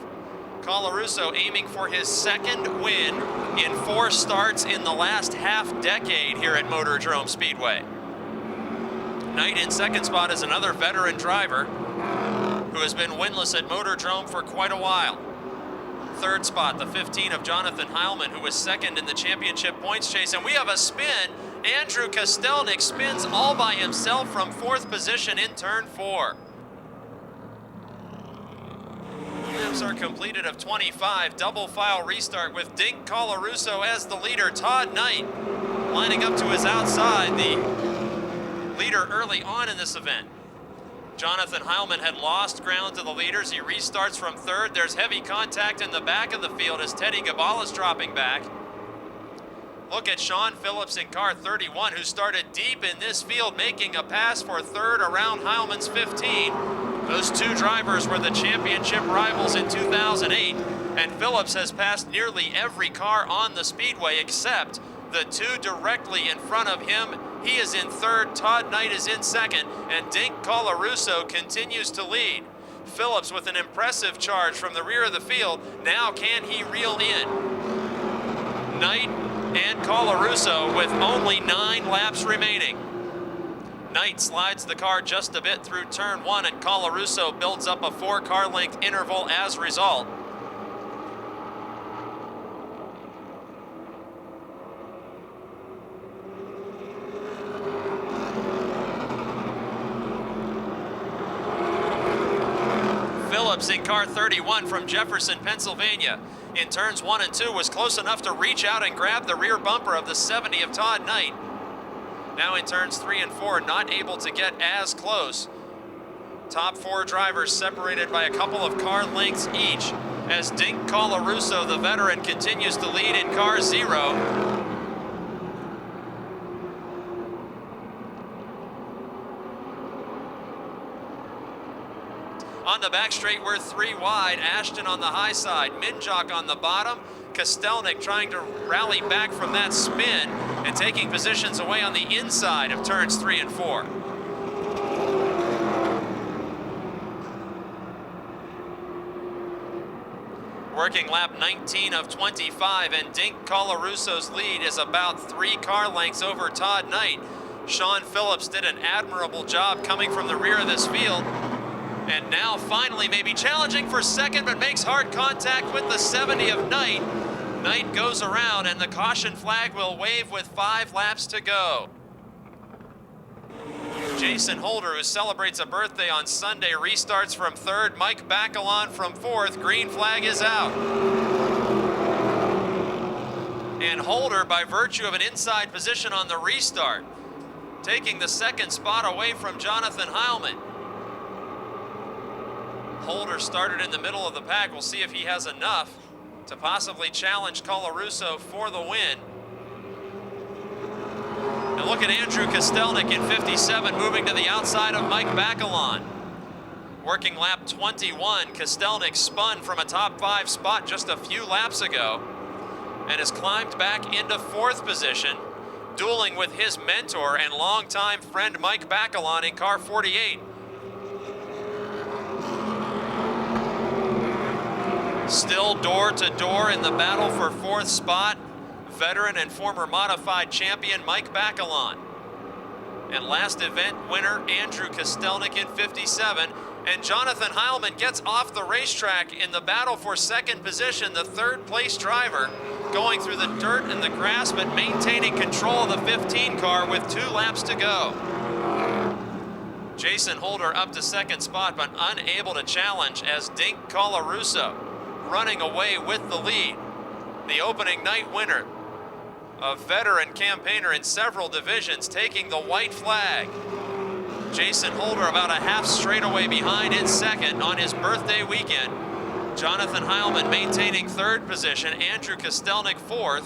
Colarusso aiming for his 2nd win in 4 starts in the last half-decade here at Motordrome Speedway. Knight in 2nd spot is another veteran driver who has been winless at Motordrome for quite a while. 3rd spot, the 15 of Jonathan Heilman, who was 2nd in the championship points chase. And we have a spin. Andrew Kostelnik spins all by himself from 4th position in turn 4. Laps are completed of 25. Double file restart with Dink Colarusso as the leader. Todd Knight lining up to his outside, the leader early on in this event. Jonathan Heilman had lost ground to the leaders. He restarts from 3rd. There's heavy contact in the back of the field as Teddy Gabala's dropping back. Look at Sean Phillips in car 31, who started deep in this field, making a pass for third around Heilmann's 15. Those two drivers were the championship rivals in 2008, and Phillips has passed nearly every car on the speedway except the two directly in front of him. He is in third, Todd Knight is in second, and Dink Colarusso continues to lead. Phillips with an impressive charge from the rear of the field. Now can he reel in? Knight and Colarusso with only 9 laps remaining. Knight slides the car just a bit through turn 1, and Colarusso builds up a 4-car length interval as a result. Phillips in car 31 from Jefferson, Pennsylvania, in turns 1 and 2 was close enough to reach out and grab the rear bumper of the 70 of Todd Knight. Now in turns 3 and 4, not able to get as close. Top 4 drivers separated by a couple of car lengths each, as Dink Colarusso, the veteran, continues to lead in car 0. On the back straight, we're 3 wide. Ashton on the high side, Minjok on the bottom. Kostelnik trying to rally back from that spin and taking positions away on the inside of turns 3 and 4. Working lap 19 of 25, and Dink Colarusso's lead is about 3 car lengths over Todd Knight. Sean Phillips did an admirable job coming from the rear of this field, and now finally maybe challenging for second, but makes hard contact with the 70 of Knight. Knight goes around, and the caution flag will wave with 5 laps to go. Jason Holder, who celebrates a birthday on Sunday, restarts from third. Mike Bacalon from fourth. Green flag is out. And Holder, by virtue of an inside position on the restart, taking the second spot away from Jonathan Heilmann. Holder started in the middle of the pack. We'll see if he has enough to possibly challenge Colarusso for the win. And look at Andrew Kostelnik in 57, moving to the outside of Mike Bacalon. Working lap 21, Kostelnik spun from a top 5 spot just a few laps ago and has climbed back into 4th position, dueling with his mentor and longtime friend Mike Bacalon in car 48. Still door to door in the battle for 4th spot, veteran and former modified champion Mike Bacalon. And last event winner Andrew Kostelnik in 57. And Jonathan Heilmann gets off the racetrack in the battle for 2nd position, the 3rd place driver, going through the dirt and the grass, but maintaining control of the 15 car with 2 laps to go. Jason Holder up to 2nd spot, but unable to challenge as Dink Colarusso running away with the lead. The opening night winner, a veteran campaigner in several divisions, taking the white flag. Jason Holder about a half straightaway behind in 2nd on his birthday weekend. Jonathan Heilmann maintaining 3rd position, Andrew Kostelnik 4th.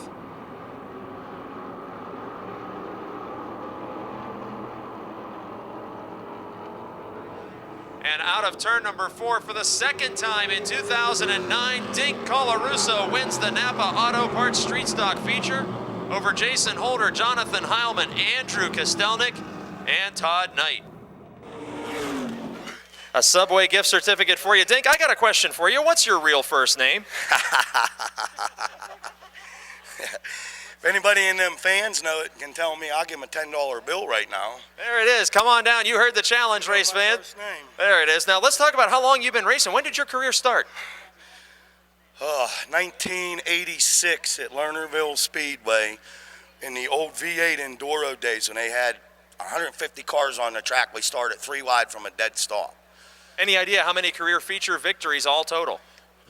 And out of turn number 4 for the 2nd time in 2009, Dink Colarusso wins the Napa Auto Parts Street Stock feature over Jason Holder, Jonathan Heilmann, Andrew Kostelnik, and Todd Knight. A Subway gift certificate for you. Dink, I got a question for you. What's your real first name? If anybody in them fans know it can tell me, I'll give them a $10 bill right now. There it is. Come on down. You heard the challenge, race fan. There it is. Now let's talk about how long you've been racing. When did your career start? 1986 at Lernerville Speedway in the old V8 Enduro days when they had 150 cars on the track. We started 3 wide from a dead stop. Any idea how many career feature victories all total?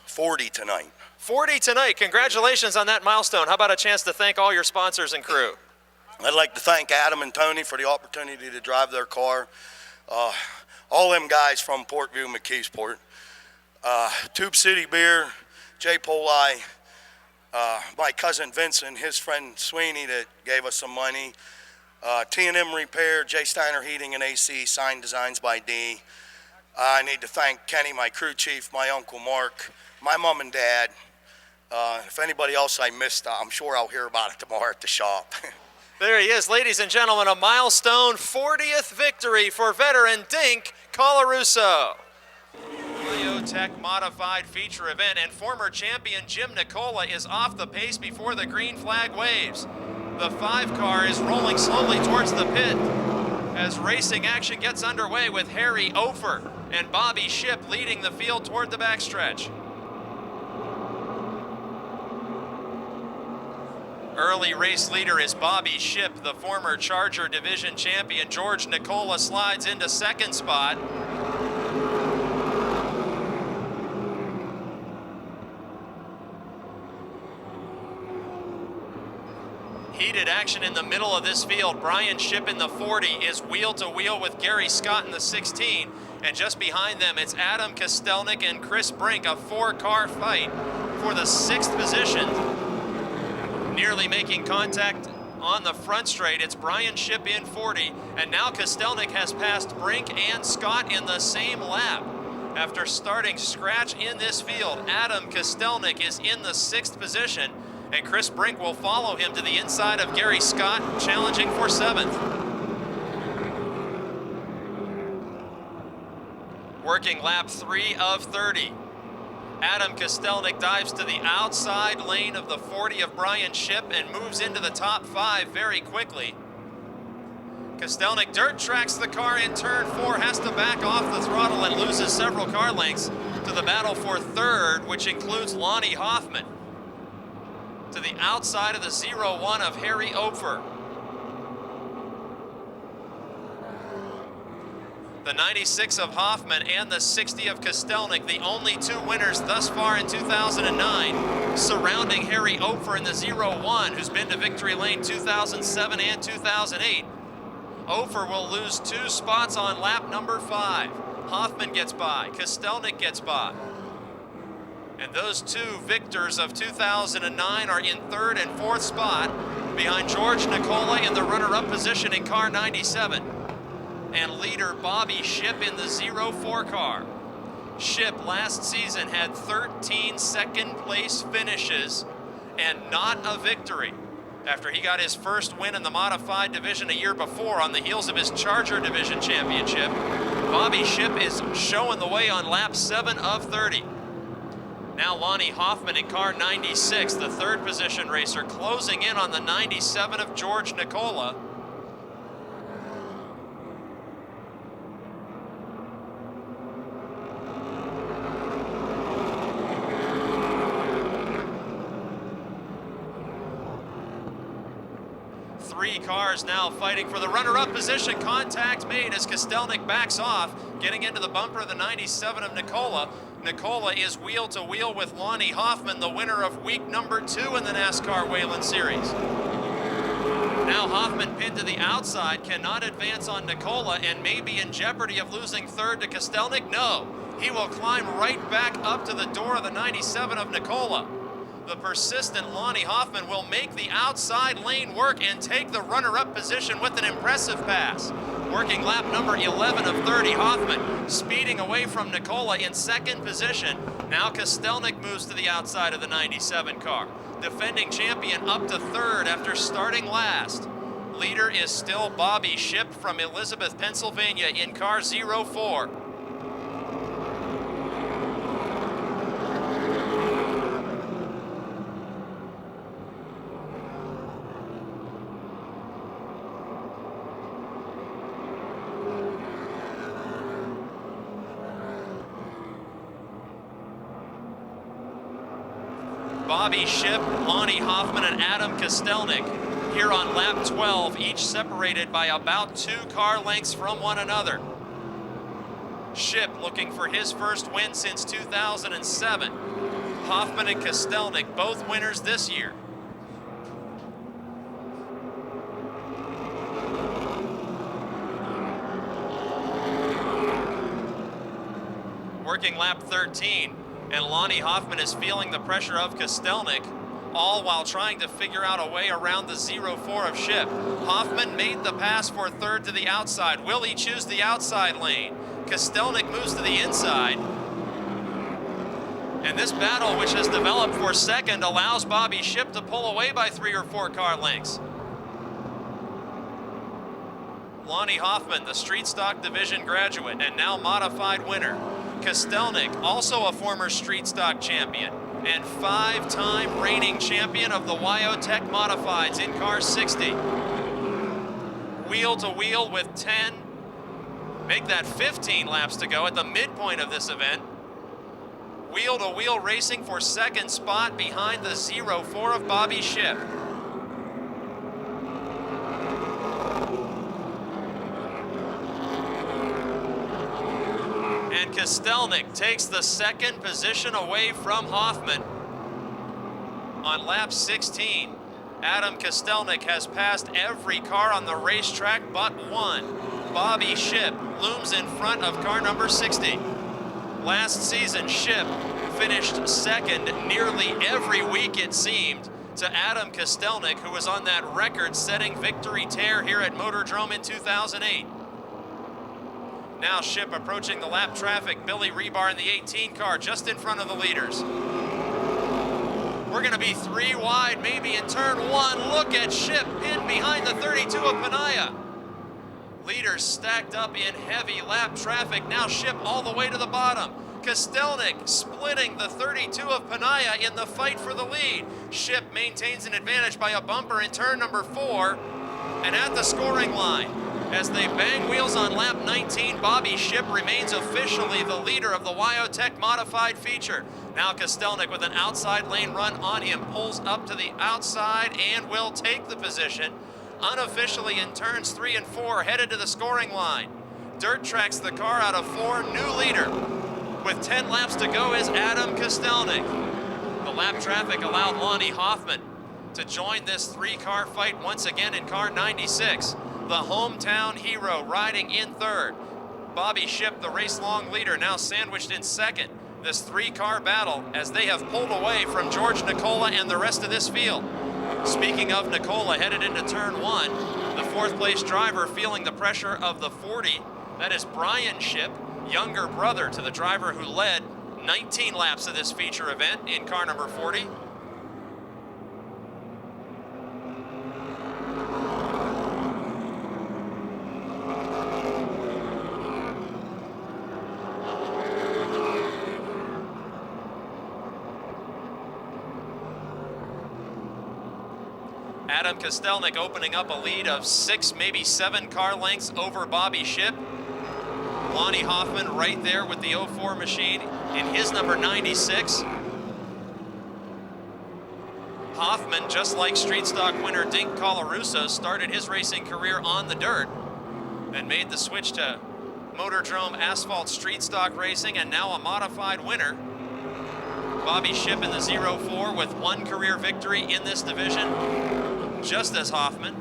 40 tonight. 40 tonight. Congratulations on that milestone. How about a chance to thank all your sponsors and crew? I'd like to thank Adam and Tony for the opportunity to drive their car. All them guys from Portview, McKeesport. Tube City Beer, Jay Poli, My cousin Vincent, his friend Sweeney that gave us some money. T&M Repair, J. Steiner Heating and AC, Sign Designs by D. I need to thank Kenny, my crew chief, my Uncle Mark, my mom and dad. If anybody else I missed, I'm sure I'll hear about it tomorrow at the shop. There he is, ladies and gentlemen, a milestone 40th victory for veteran Dink Colarusso. Tech modified feature event, and former champion Jim Nicola is off the pace before the green flag waves. The 5 car is rolling slowly towards the pit as racing action gets underway with Harry Ofer and Bobby Shipp leading the field toward the backstretch. Early race leader is Bobby Shipp, the former Charger Division champion. George Nicola slides into second spot. Heated action in the middle of this field. Brian Shipp in the 40 is wheel to wheel with Gary Scott in the 16. And just behind them, it's Adam Kostelnik and Chris Brink, a 4-car fight for the 6th position. Nearly making contact on the front straight, it's Brian Shipp in 40. And now Kostelnik has passed Brink and Scott in the same lap. After starting scratch in this field, Adam Kostelnik is in the 6th position. And Chris Brink will follow him to the inside of Gary Scott, challenging for 7th. Working lap 3 of 30. Adam Kostelnik dives to the outside lane of the 40 of Brian Shipp and moves into the top 5 very quickly. Kostelnik dirt tracks the car in turn 4, has to back off the throttle and loses several car lengths to the battle for 3rd, which includes Lonnie Hoffman. To the outside of the 0-1 of Harry Ofer. The 96 of Hoffman and the 60 of Kostelnik, the only 2 winners thus far in 2009, surrounding Harry Ofer in the 0-1, who's been to victory lane 2007 and 2008. Ofer will lose 2 spots on lap number 5. Hoffman gets by, Kostelnik gets by. And those 2 victors of 2009 are in 3rd and 4th spot behind George Nicola in the runner-up position in car 97 and leader Bobby Shipp in the 0-4 car. Shipp last season had 13 second place finishes and not a victory after he got his first win in the modified division a year before on the heels of his Charger Division championship. Bobby Shipp is showing the way on lap 7 of 30. Now Lonnie Hoffman in car 96, the 3rd position racer, closing in on the 97 of George Nicola. Three cars now fighting for the runner-up position. Contact made as Kostelnik backs off, getting into the bumper of the 97 of Nicola. Nicola is wheel to wheel with Lonnie Hoffman, the winner of week number 2 in the NASCAR Whelen Series. Now Hoffman pinned to the outside, cannot advance on Nicola and may be in jeopardy of losing 3rd to Kostelnik. No, he will climb right back up to the door of the 97 of Nicola. The persistent Lonnie Hoffman will make the outside lane work and take the runner-up position with an impressive pass. Working lap number 11 of 30, Hoffman speeding away from Nicola in 2nd position. Now Kostelnik moves to the outside of the 97 car. Defending champion up to 3rd after starting last. Leader is still Bobby Shipp from Elizabeth, Pennsylvania in car 04. Bobby Shipp, Lonnie Hoffman, and Adam Kostelnik here on lap 12, each separated by about 2 car lengths from one another. Shipp looking for his first win since 2007. Hoffman and Kostelnik, both winners this year. Working lap 13. And Lonnie Hoffman is feeling the pressure of Kostelnik. all while trying to figure out a way around the 0-4 of Ship. Hoffman made the pass for third to the outside. Will he choose the outside lane? Kostelnik moves to the inside. And this battle, which has developed for second, allows Bobby Ship to pull away by 3 or 4 car lengths. Lonnie Hoffman, the Street Stock Division graduate and now modified winner. Kostelnik, also a former Street Stock champion and 5-time reigning champion of the Wyotech Modifieds in car 60. Wheel to wheel with 10, make that 15 laps to go at the midpoint of this event. Wheel to wheel racing for second spot behind the 0-4 of Bobby Ship. And Kostelnik takes the second position away from Hoffman. On lap 16, Adam Kostelnik has passed every car on the racetrack but one. Bobby Ship looms in front of car number 60. Last season, Ship finished second nearly every week, it seemed, to Adam Kostelnik, who was on that record-setting victory tear here at Motordrome in 2008. Now Ship approaching the lap traffic. Billy Rebar in the 18 car just in front of the leaders. We're going to be 3 wide, maybe in turn 1. Look at Ship in behind the 32 of Panaya. Leaders stacked up in heavy lap traffic. Now Ship all the way to the bottom. Kostelnik splitting the 32 of Panaya in the fight for the lead. Ship maintains an advantage by a bumper in turn number 4. And at the scoring line, as they bang wheels on lap 19, Bobby Ship remains officially the leader of the Wyotech Modified feature. Now Kostelnik with an outside lane run on him, pulls up to the outside and will take the position. Unofficially in turns 3 and 4, headed to the scoring line. Dirt tracks the car out of 4, new leader. With 10 laps to go is Adam Kostelnik. The lap traffic allowed Lonnie Hoffman to join this 3-car fight once again in car 96. The hometown hero riding in third. Bobby Ship, the race-long leader, now sandwiched in second. This 3-car battle as they have pulled away from George Nicola and the rest of this field. Speaking of Nicola, headed into turn 1, the 4th place driver feeling the pressure of the 40. That is Brian Ship, younger brother to the driver who led 19 laps of this feature event in car number 40. Adam Kostelnik opening up a lead of 6, maybe 7 car lengths over Bobby Ship. Lonnie Hoffman right there with the 04 machine in his number 96. Hoffman, just like Street Stock winner Dink Colarusso, started his racing career on the dirt, then made the switch to Motordrome asphalt Street Stock racing, and now a modified winner. Bobby Ship in the 04 with 1 career victory in this division, just as Hoffman.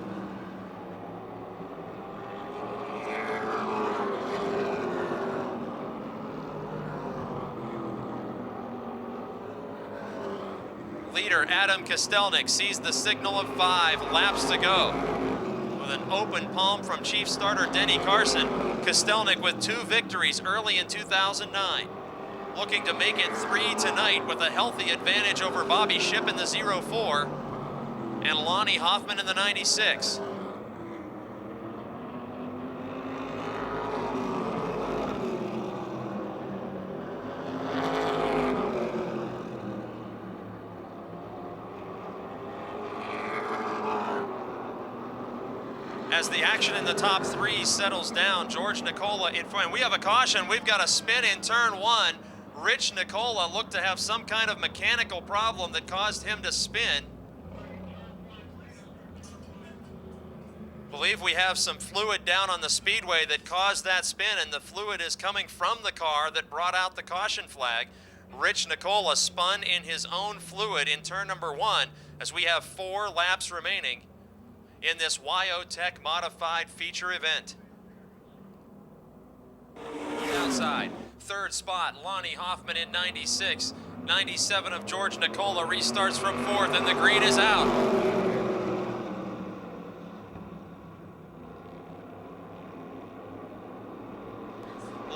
Leader Adam Kostelnik sees the signal of 5 laps to go. With an open palm from chief starter Denny Carson, Kostelnik with 2 victories early in 2009. Looking to make it 3 tonight with a healthy advantage over Bobby Ship in the 04 and Lonnie Hoffman in the 96. As the action in the top 3 settles down, George Nicola in front. We have a caution. We've got a spin in turn 1. Rich Nicola looked to have some kind of mechanical problem that caused him to spin. Believe we have some fluid down on the speedway that caused that spin, and the fluid is coming from the car that brought out the caution flag. Rich Nicola spun in his own fluid in turn number 1 as we have 4 laps remaining in this Wyotech modified feature event. Outside, 3rd spot, Lonnie Hoffman in 96. 97 of George Nicola restarts from fourth, and the green is out.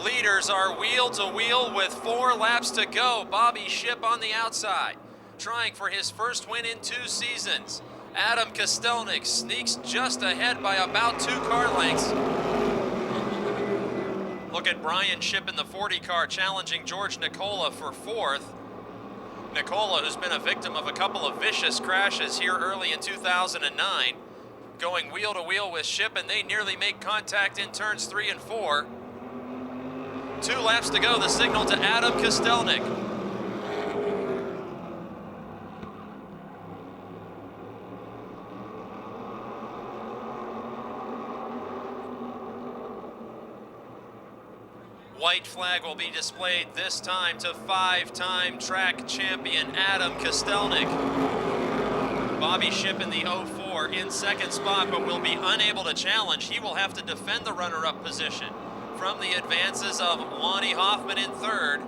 Leaders are wheel to wheel with 4 laps to go. Bobby Shipp on the outside, trying for his first win in 2 seasons. Adam Kostelnik sneaks just ahead by about 2 car lengths. Look at Brian Shipp in the 40 car challenging George Nicola for 4th. Nicola, who's been a victim of a couple of vicious crashes here early in 2009, going wheel to wheel with Shipp, and they nearly make contact in turns 3 and 4. 2 laps to go, the signal to Adam Kostelnik. White flag will be displayed this time to 5-time track champion Adam Kostelnik. Bobby Shipp in the 04 in 2nd spot, but will be unable to challenge. He will have to defend the runner-up position from the advances of Lonnie Hoffman in 3rd.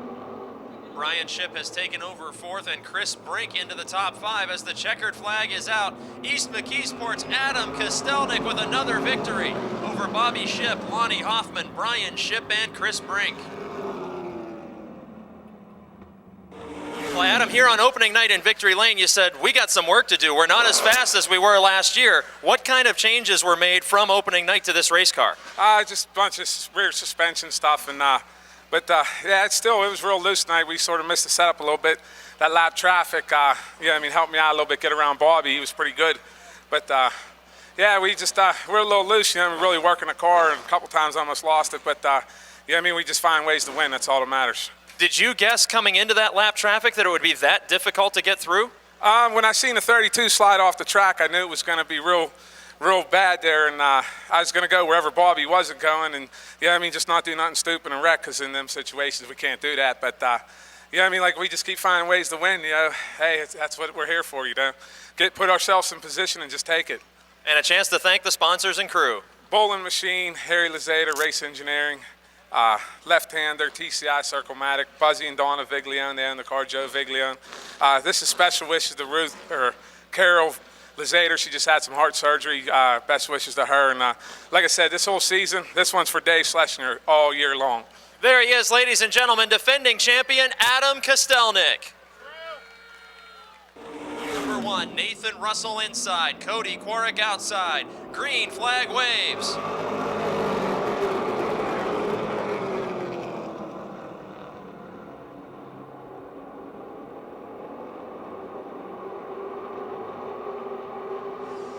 Brian Shipp has taken over 4th, and Chris Brink into the top 5 as the checkered flag is out. East McKeesport's Adam Kostelnik with another victory over Bobby Shipp, Lonnie Hoffman, Brian Shipp, and Chris Brink. Well, Adam, here on opening night in Victory Lane, you said, we got some work to do. We're not as fast as we were last year. What kind of changes were made from opening night to this race car? Just a bunch of rear suspension stuff, and yeah, it was real loose tonight. We sort of missed the setup a little bit. That lap traffic, helped me out a little bit, get around Bobby. He was pretty good, but yeah, we're a little loose. We're really working the car, and a couple times I almost lost it, but we just find ways to win. That's all that matters. Did you guess coming into that lap traffic that it would be that difficult to get through? When I seen the 32 slide off the track, I knew it was going to be real bad there, and I was going to go wherever Bobby wasn't going, and just not do nothing stupid and wreck, because in them situations we can't do that. But we just keep finding ways to win. Hey, that's what we're here for. Put ourselves in position and just take it. And a chance to thank the sponsors and crew. Bowling Machine, Harry Lazader, Race Engineering, left-hander, TCI Circlematic, Buzzy and Donna Viglione, they own the car, Joe Viglione. This is special wishes to Carol Lazader. She just had some heart surgery. Best wishes to her. And like I said, this whole season, this one's for Dave Schlesinger all year long. There he is, ladies and gentlemen, defending champion Adam Kostelnik. Number 1, Nathan Russell inside, Cody Quarrick outside. Green flag waves.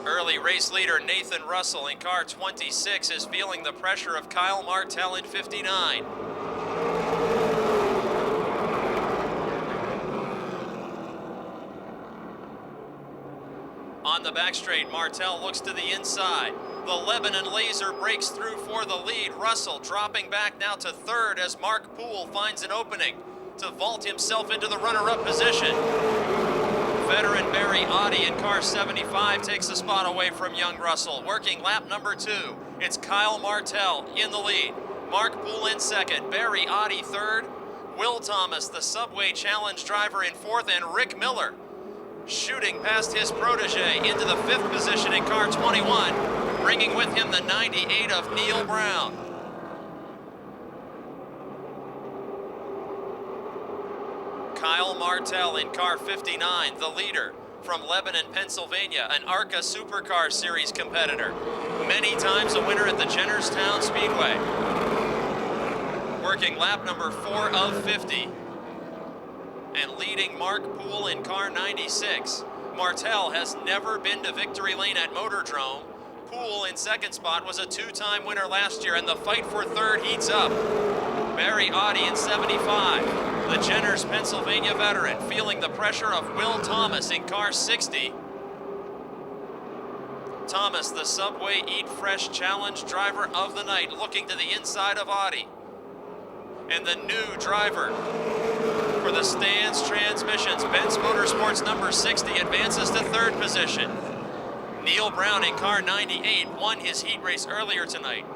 Early race leader Nathan Russell in car 26 is feeling the pressure of Kyle Martell in 59. On the back straight, Martell looks to the inside. The Lebanon Laser breaks through for the lead. Russell dropping back now to 3rd as Mark Poole finds an opening to vault himself into the runner-up position. Veteran Barry Audi in car 75 takes the spot away from young Russell. Working lap number 2, it's Kyle Martell in the lead. Mark Poole in 2nd, Barry Audi 3rd, Will Thomas, the Subway Challenge driver, in 4th, and Rick Miller shooting past his protege into the 5th position in car 21, bringing with him the 98 of Neil Brown. Kyle Martell in car 59, the leader from Lebanon, Pennsylvania, an ARCA Supercar Series competitor. Many times a winner at the Jennerstown Speedway. Working lap number 4 of 50. And leading Mark Poole in car 96. Martell has never been to victory lane at Motordrome. Poole in 2nd spot was a 2-time winner last year, and the fight for 3rd heats up. Barry Audi in 75, the Jenners, Pennsylvania veteran, feeling the pressure of Will Thomas in car 60. Thomas, the Subway Eat Fresh Challenge driver of the night, looking to the inside of Audi. And the new driver for the Stans Transmissions, Benz Motorsports number 60, advances to 3rd position. Neil Brown in car 98 won his heat race earlier tonight.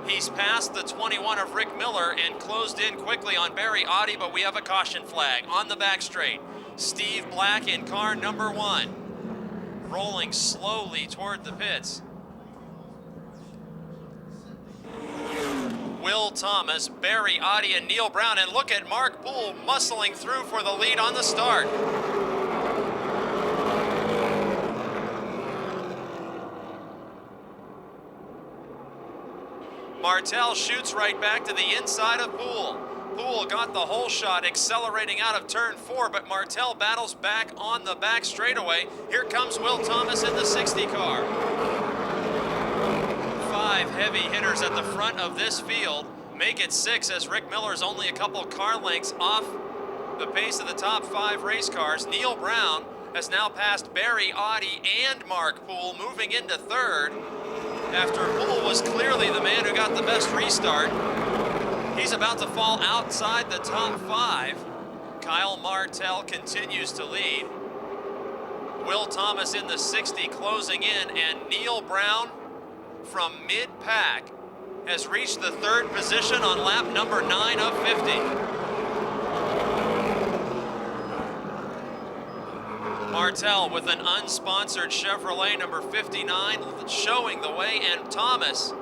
He's passed the 21 of Rick Miller and closed in quickly on Barry Audi, but we have a caution flag on the back straight. Steve Black in car number 1, rolling slowly toward the pits. Will Thomas, Barry Audi, and Neil Brown, and look at Mark Poole muscling through for the lead on the start. Martell shoots right back to the inside of Poole. Poole got the whole shot, accelerating out of turn 4, but Martell battles back on the back straightaway. Here comes Will Thomas in the 60 car. 5 heavy hitters at the front of this field make it 6, as Rick Miller's only a couple car lengths off the pace of the top 5 race cars. Neil Brown has now passed Barry Audi and Mark Poole, moving into 3rd. After Poole was clearly the man who got the best restart. He's about to fall outside the top 5. Kyle Martell continues to lead. Will Thomas in the 60 closing in, and Neil Brown from mid-pack has reached the 3rd position on lap number 9 of 50. Martell with an unsponsored Chevrolet number 59 showing the way, and Thomas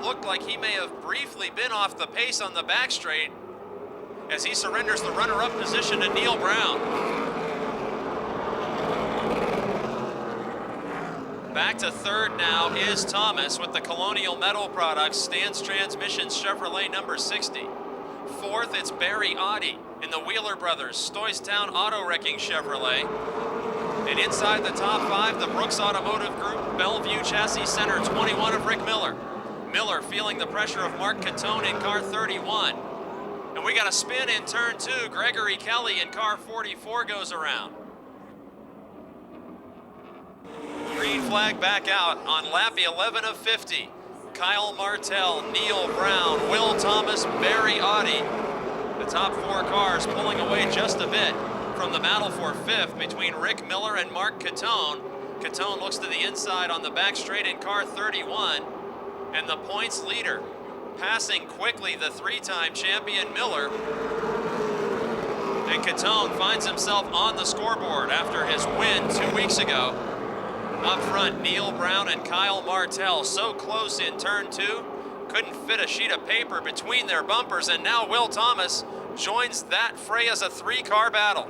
looked like he may have briefly been off the pace on the back straight as he surrenders the runner-up position to Neil Brown. Back to 3rd now is Thomas with the Colonial Metal Products Stance Transmissions Chevrolet number 60. 4th, it's Barry Audi in the Wheeler Brothers Stoystown Auto Wrecking Chevrolet. And inside the top 5, the Brooks Automotive Group Bellevue Chassis Center 21 of Rick Miller. Miller feeling the pressure of Mark Catone in car 31. And we got a spin in turn 2. Gregory Kelly in car 44 goes around. Green flag back out on lap 11 of 50. Kyle Martell, Neil Brown, Will Thomas, Barry Audi. The top 4 cars pulling away just a bit from the battle for 5th between Rick Miller and Mark Catone. Catone looks to the inside on the back straight in car 31. And the points leader, passing quickly the 3-time champion Miller. And Catone finds himself on the scoreboard after his win 2 weeks ago. Up front, Neil Brown and Kyle Martell so close in turn 2, couldn't fit a sheet of paper between their bumpers, and now Will Thomas joins that fray as a 3-car battle.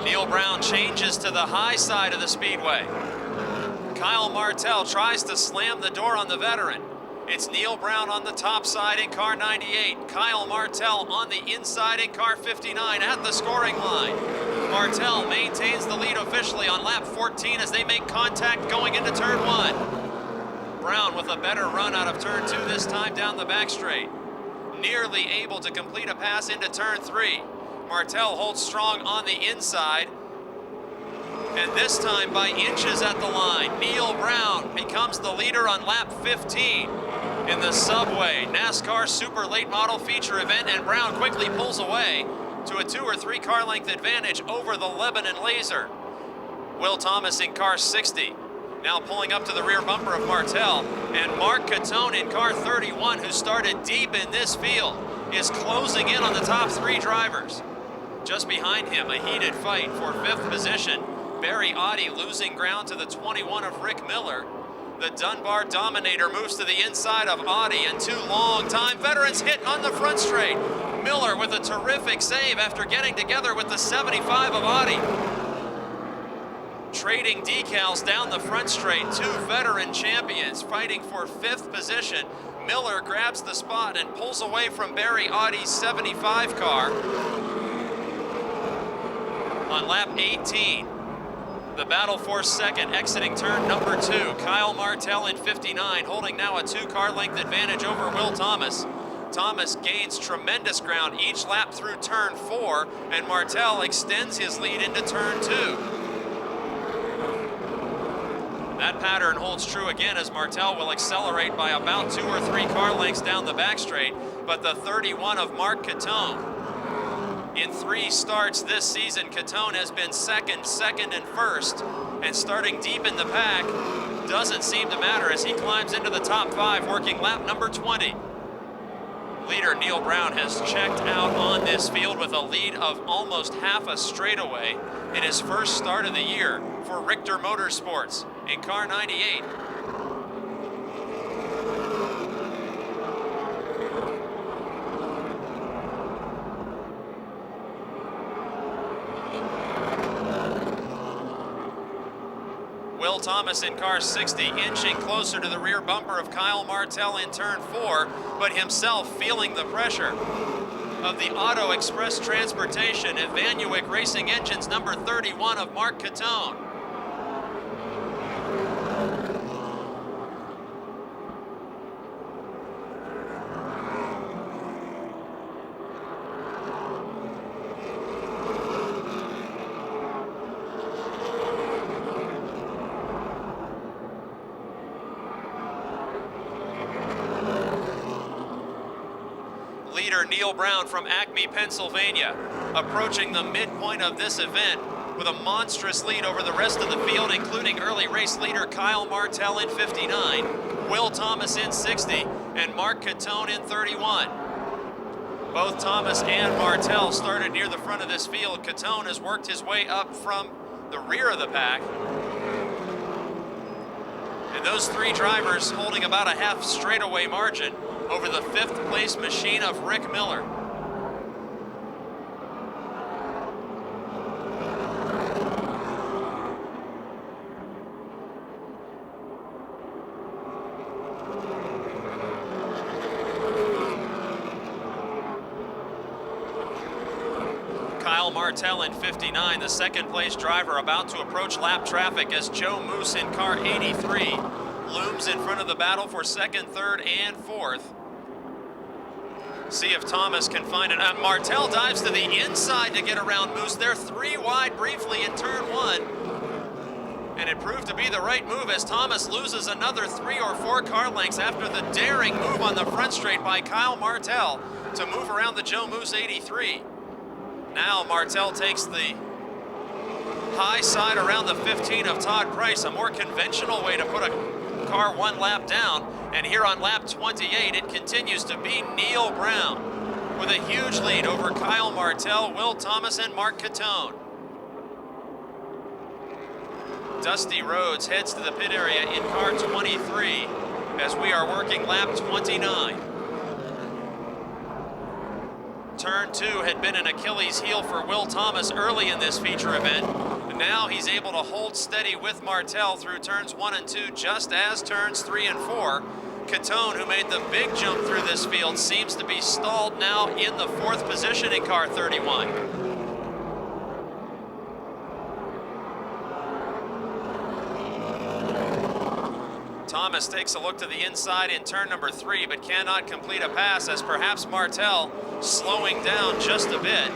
Neil Brown changes to the high side of the speedway. Kyle Martell tries to slam the door on the veteran. It's Neil Brown on the top side in car 98. Kyle Martell on the inside in car 59 at the scoring line. Martell maintains the lead officially on lap 14 as they make contact going into turn 1. Brown with a better run out of turn 2 this time down the back straight. Nearly able to complete a pass into turn 3. Martell holds strong on the inside, and this time by inches at the line. Neil Brown becomes the leader on lap 15 in the Subway NASCAR Super Late Model Feature event, and Brown quickly pulls away to a 2 or 3 car length advantage over the Lebanon Laser. Will Thomas in car 60, now pulling up to the rear bumper of Martell, and Mark Catone in car 31, who started deep in this field, is closing in on the top 3 drivers. Just behind him, a heated fight for 5th position. Barry Audi losing ground to the 21 of Rick Miller. The Dunbar Dominator moves to the inside of Audi, and 2 long-time veterans hit on the front straight. Miller with a terrific save after getting together with the 75 of Audi. Trading decals down the front straight, 2 veteran champions fighting for 5th position. Miller grabs the spot and pulls away from Barry Audi's 75 car. On lap 18, the battle for 2nd, exiting turn number 2. Kyle Martell in 59, holding now a 2-car length advantage over Will Thomas. Thomas gains tremendous ground each lap through turn 4, and Martell extends his lead into turn 2. That pattern holds true again as Martell will accelerate by about 2 or 3 car lengths down the back straight, but the 31 of Mark Catone In 3 starts this season, Catone has been second, and first. And starting deep in the pack doesn't seem to matter as he climbs into the top 5, working lap number 20. Leader Neil Brown has checked out on this field with a lead of almost half a straightaway in his first start of the year for Richter Motorsports in car 98. Will Thomas in car 60, inching closer to the rear bumper of Kyle Martell in turn 4, but himself feeling the pressure of the Auto Express Transportation at Van Uyck Racing Engines number 31 of Mark Catone. Leader Neil Brown from Acme, Pennsylvania, approaching the midpoint of this event with a monstrous lead over the rest of the field, including early race leader Kyle Martell in 59, Will Thomas in 60, and Mark Catone in 31. Both Thomas and Martell started near the front of this field. Catone has worked his way up from the rear of the pack. And those 3 drivers holding about a half straightaway margin over the 5th place machine of Rick Miller. Kyle Martell in 59, the 2nd place driver, about to approach lap traffic as Joe Moose in car 83 looms in front of the battle for 2nd, 3rd, and 4th. See if Thomas can find it. Martell dives to the inside to get around Moose. They're 3 wide briefly in turn 1. And it proved to be the right move as Thomas loses another 3 or 4 car lengths after the daring move on the front straight by Kyle Martell to move around the Joe Moose 83. Now Martell takes the high side around the 15 of Todd Price, a more conventional way to put a car 1 lap down. And here on lap 28, it continues to be Neil Brown with a huge lead over Kyle Martell, Will Thomas, and Mark Catone. Dusty Rhodes heads to the pit area in car 23 as we are working lap 29. Turn 2 had been an Achilles heel for Will Thomas early in this feature event. Now he's able to hold steady with Martell through turns 1 and 2, just as turns 3 and 4. Catone, who made the big jump through this field, seems to be stalled now in the 4th position in car 31. Thomas takes a look to the inside in turn number 3, but cannot complete a pass as perhaps Martell slowing down just a bit.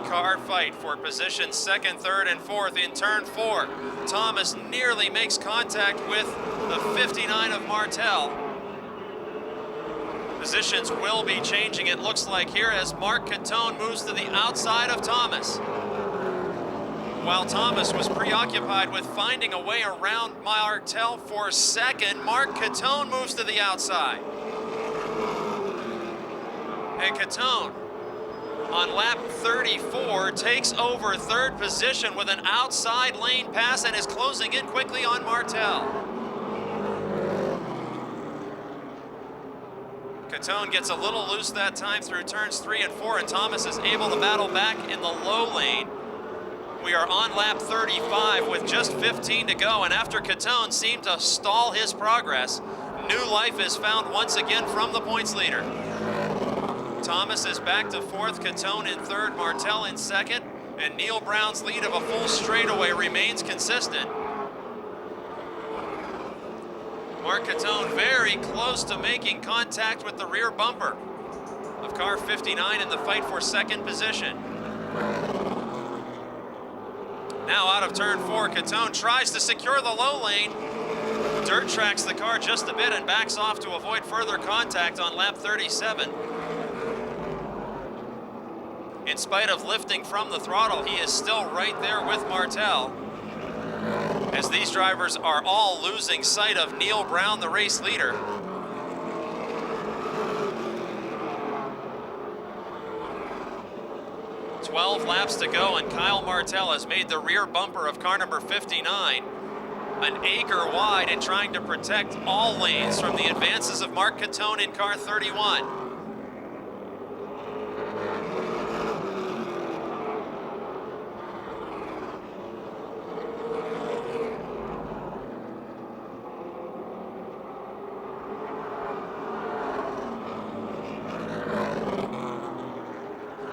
Car fight for position 2nd, 3rd, and 4th in turn 4. Thomas nearly makes contact with the 59 of Martell. Positions will be changing, it looks like, here as Mark Catone moves to the outside of Thomas. While Thomas was preoccupied with finding a way around Martell for 2nd, Mark Catone moves to the outside. And Catone, on lap 34, takes over 3rd position with an outside lane pass and is closing in quickly on Martell. Catone gets a little loose that time through turns 3 and 4, and Thomas is able to battle back in the low lane. We are on lap 35 with just 15 to go, and after Catone seemed to stall his progress, new life is found once again from the points leader. Thomas is back to 4th, Catone in 3rd, Martell in 2nd, And Neil Brown's lead of a full straightaway remains consistent. Mark Catone very close to making contact with the rear bumper of car 59 in the fight for second position. Now out of turn 4, Catone tries to secure the low lane. Dirt tracks the car just a bit and backs off to avoid further contact on lap 37. In spite of lifting from the throttle, he is still right there with Martel, as these drivers are all losing sight of Neil Brown, the race leader. "12 laps to go, and Kyle Martel has made the rear bumper of car number 59 an acre wide and trying to protect all lanes from the advances of Mark Catone in car 31.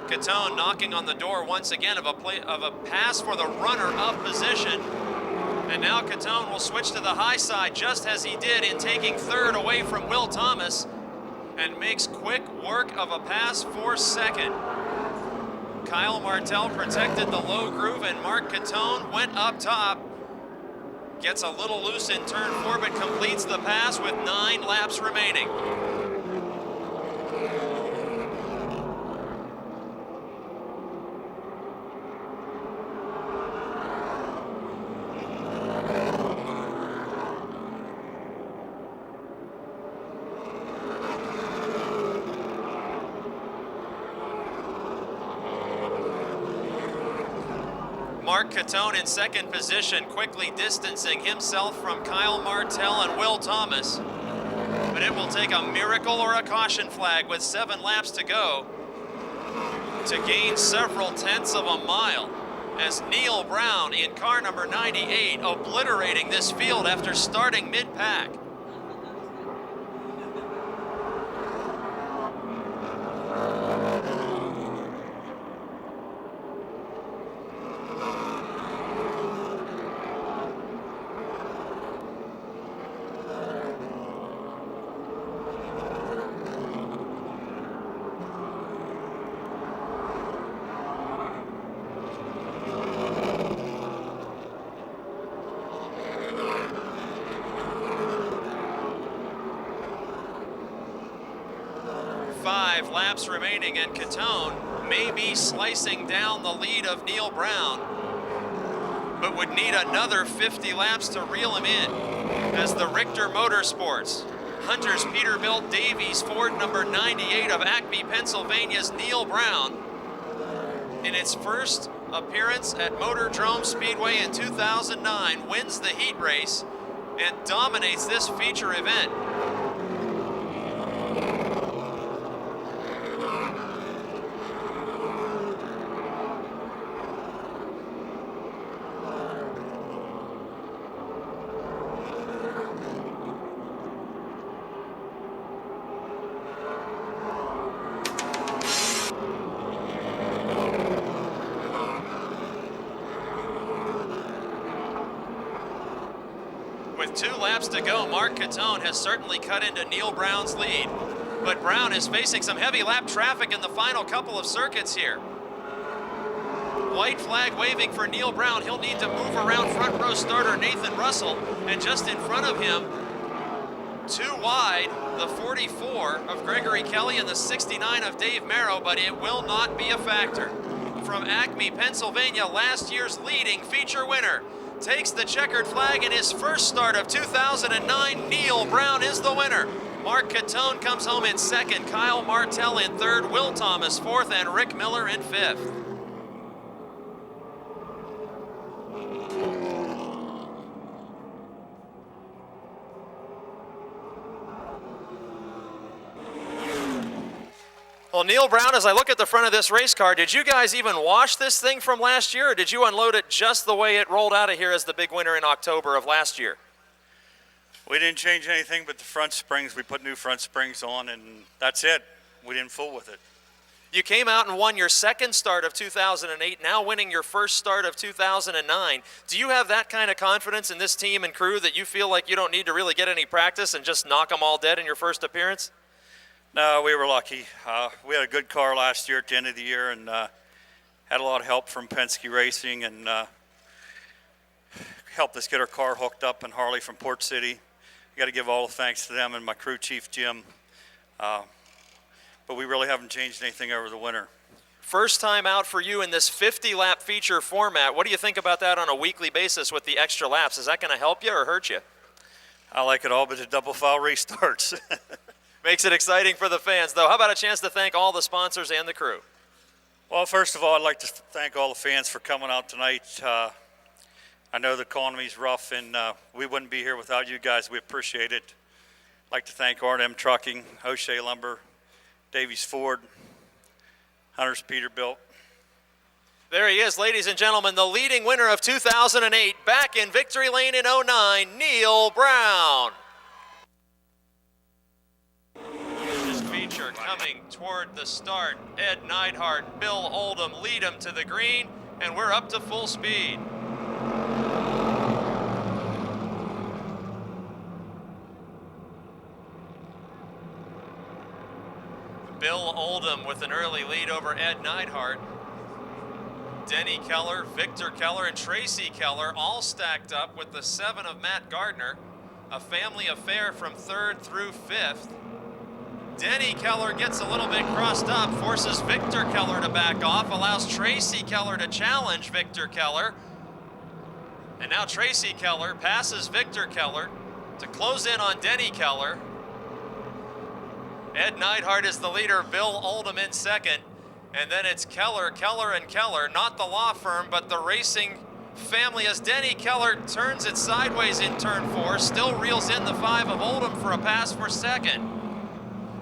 Catone knocking on the door once again of a pass for the runner-up position. And now Catone will switch to the high side just as he did in taking third away from Will Thomas, and makes quick work of a pass for second. Kyle Martel protected the low groove, and Mark Catone went up top. Gets a little loose in turn 4, but completes the pass with 9 laps remaining. Mark Catone in second position, quickly distancing himself from Kyle Martel and Will Thomas. But it will take a miracle or a caution flag with 7 laps to go to gain several tenths of a mile, as Neil Brown in car number 98 obliterating this field after starting mid-pack. Laps remaining, and Catone may be slicing down the lead of Neil Brown, but would need another 50 laps to reel him in, as the Richter Motorsports, Hunter's Peterbilt Davies Ford number 98 of Acme, Pennsylvania's Neil Brown, in its first appearance at Motordrome Speedway in 2009, wins the heat race and dominates this feature event. With 2 laps to go, Mark Catone has certainly cut into Neil Brown's lead, but Brown is facing some heavy lap traffic in the final couple of circuits here. White flag waving for Neil Brown. He'll need to move around front row starter Nathan Russell, and just in front of him, 2 wide, the 44 of Gregory Kelly and the 69 of Dave Merrow, but it will not be a factor. From Acme, Pennsylvania, last year's leading feature winner, takes the checkered flag in his first start of 2009. Neil Brown is the winner. Mark Catone comes home in second, Kyle Martel in third, Will Thomas fourth, and Rick Miller in fifth. Well, Neil Brown, as I look at the front of this race car, did you guys even wash this thing from last year, or did you unload it just the way it rolled out of here as the big winner in October of last year? We didn't change anything but the front springs. We put new front springs on, and that's it. We didn't fool with it. You came out and won your second start of 2008, now winning your first start of 2009. Do you have that kind of confidence in this team and crew that you feel like you don't need to really get any practice and just knock them all dead in your first appearance? No, we were lucky. We had a good car last year at the end of the year, and had a lot of help from Penske Racing, and helped us get our car hooked up in Harley from Port City. I got to give all the thanks to them and my crew chief, Jim. But we really haven't changed anything over the winter. First time out for you in this 50-lap feature format. What do you think about that on a weekly basis with the extra laps? Is that going to help you or hurt you? I like it all but the double foul restarts. Makes it exciting for the fans, though. How about a chance to thank all the sponsors and the crew? Well, first of all, I'd like to thank all the fans for coming out tonight. I know the economy's rough, and we wouldn't be here without you guys. We appreciate it. I'd like to thank R&M Trucking, O'Shea Lumber, Davies Ford, Hunter's Peterbilt. There he is, ladies and gentlemen, the leading winner of 2008, back in victory lane in 09, Neil Brown. This feature coming toward the start. Ed Neidhart, Bill Oldham lead him to the green, and we're up to full speed. Bill Oldham with an early lead over Ed Neidhart. Denny Keller, Victor Keller, and Tracy Keller all stacked up with the 7 of Matt Gardner. A family affair from 3rd through 5th. Denny Keller gets a little bit crossed up, forces Victor Keller to back off, allows Tracy Keller to challenge Victor Keller. And now Tracy Keller passes Victor Keller to close in on Denny Keller. Ed Neidhart is the leader, Bill Oldham in second, and then it's Keller, Keller, and Keller, not the law firm, but the racing family, as Denny Keller turns it sideways in turn 4, still reels in the 5 of Oldham for a pass for second.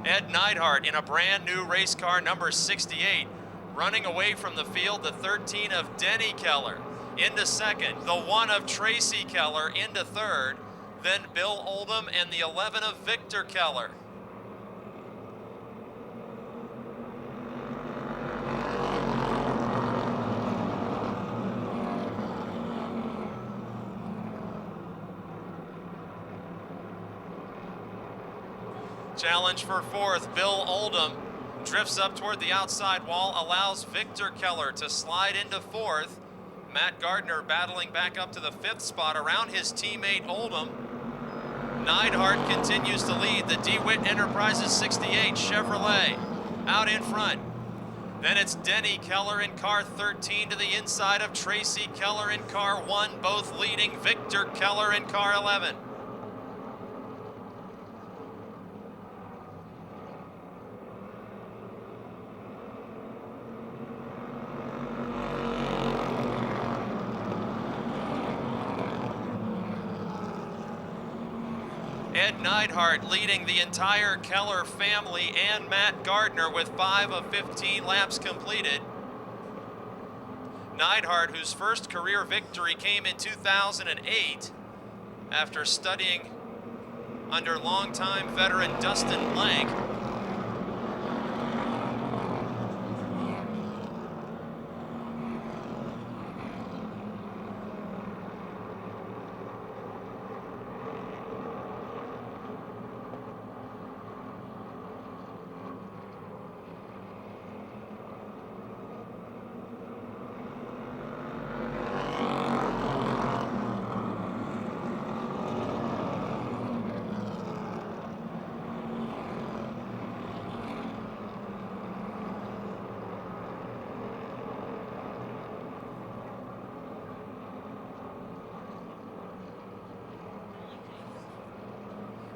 Ed Neidhart in a brand new race car, number 68, running away from the field, the 13 of Denny Keller into second, the 1 of Tracy Keller into third, then Bill Oldham and the 11 of Victor Keller. Challenge for 4th, Bill Oldham drifts up toward the outside wall, allows Victor Keller to slide into 4th. Matt Gardner battling back up to the 5th spot around his teammate Oldham. Neidhart continues to lead, the DeWitt Enterprises 68 Chevrolet out in front. Then it's Denny Keller in car 13 to the inside of Tracy Keller in car 1, both leading Victor Keller in car 11. Ed Neidhart leading the entire Keller family and Matt Gardner with 5 of 15 laps completed. Neidhart, whose first career victory came in 2008 after studying under longtime veteran Dustin Blank.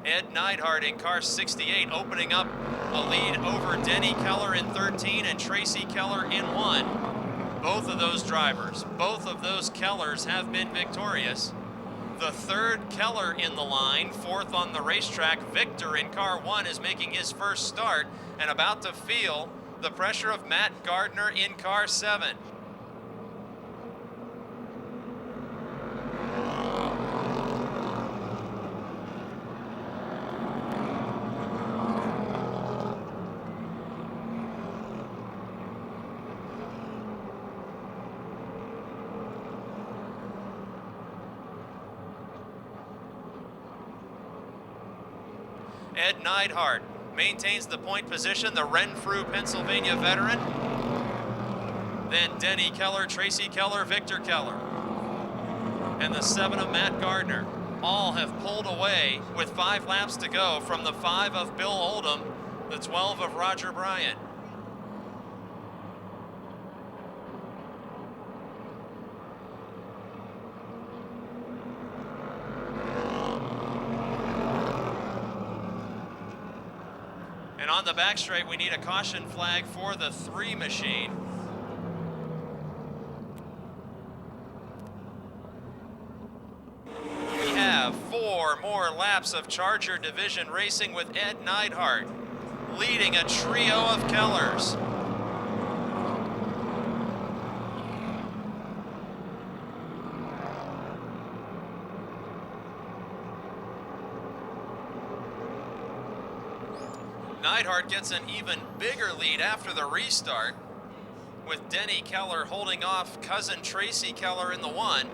Ed Neidhart in car 68 opening up a lead over Denny Keller in 13 and Tracy Keller in 1. Both of those drivers, both of those Kellers have been victorious. The 3rd Keller in the line, 4th on the racetrack. Victor in car 1 is making his first start and about to feel the pressure of Matt Gardner in car 7. Ed Neidhart maintains the point position, the Renfrew, Pennsylvania veteran. Then Denny Keller, Tracy Keller, Victor Keller, and the 7 of Matt Gardner. All have pulled away with 5 laps to go from the 5 of Bill Oldham, the 12 of Roger Bryant. And on the back straight, we need a caution flag for the 3 machine. We have 4 more laps of Charger Division racing with Ed Neidhart leading a trio of Kellers. Neidhart gets an even bigger lead after the restart, with Denny Keller holding off cousin Tracy Keller in the 1.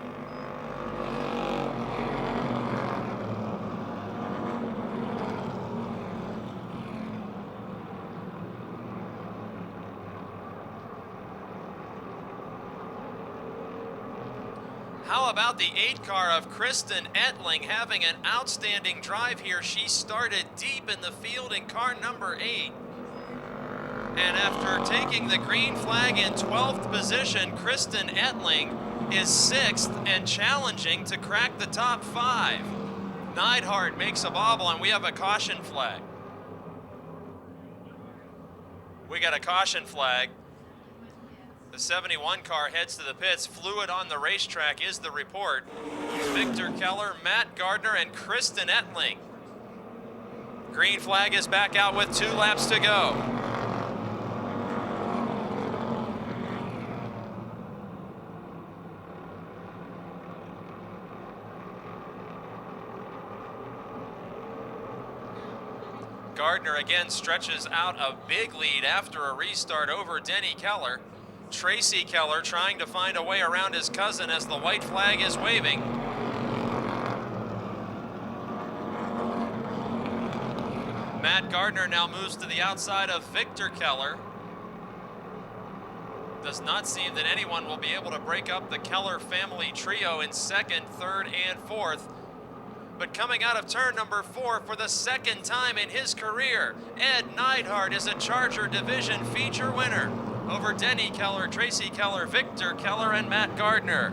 How about the 8 car of Kristen Ettling having an outstanding drive here? She started deep in the field in car number 8. And after taking the green flag in 12th position, Kristen Ettling is 6th and challenging to crack the top 5. Neidhart makes a bobble, and we have a caution flag. We got a caution flag. The 71 car heads to the pits. Fluid on the racetrack is the report. Victor Keller, Matt Gardner, and Kristen Ettling. Green flag is back out with 2 laps to go. Gardner again stretches out a big lead after a restart over Denny Keller. Tracy Keller trying to find a way around his cousin as the white flag is waving. Matt Gardner now moves to the outside of Victor Keller. Does not seem that anyone will be able to break up the Keller family trio in 2nd, 3rd, and 4th. But coming out of turn number 4 for the 2nd time in his career, Ed Neidhart is a Charger Division feature winner over Denny Keller, Tracy Keller, Victor Keller, and Matt Gardner.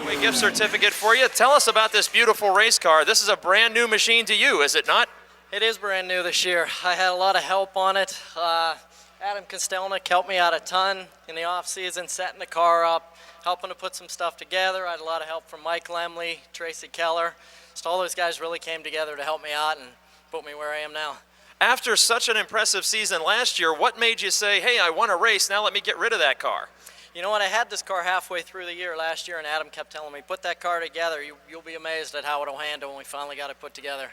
A gift certificate for you. Tell us about this beautiful race car. This is a brand new machine to you, is it not? It is brand new this year. I had a lot of help on it. Adam Kostelnik helped me out a ton in the off season, setting the car up, helping to put some stuff together. I had a lot of help from Mike Lemley, Tracy Keller. Just all those guys really came together to help me out and put me where I am now. After such an impressive season last year, what made you say, hey, I want to race, now let me get rid of that car? You know what, I had this car halfway through the year last year, and Adam kept telling me, put that car together. You'll be amazed at how it'll handle when we finally got it put together.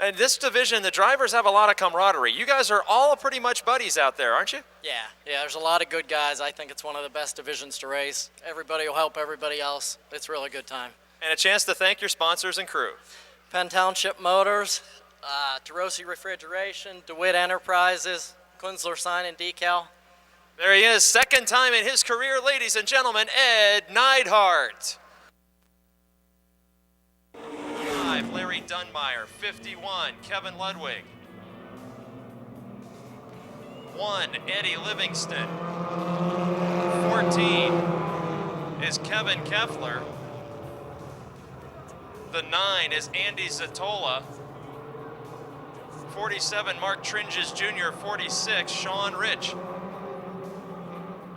And this division, the drivers have a lot of camaraderie. You guys are all pretty much buddies out there, aren't you? Yeah, there's a lot of good guys. I think it's one of the best divisions to race. Everybody will help everybody else. It's a really good time. And a chance to thank your sponsors and crew. Penn Township Motors, DeRossi Refrigeration, DeWitt Enterprises, Kunzler Sign and Decal. There he is, 2nd time in his career, ladies and gentlemen, Ed Neidhart. 5, Larry Dunmeyer. 51, Kevin Ludwig. 1, Eddie Livingston. 14 is Kevin Keffler. The 9 is Andy Zatola. 47, Mark Tringes Jr. 46, Sean Rich.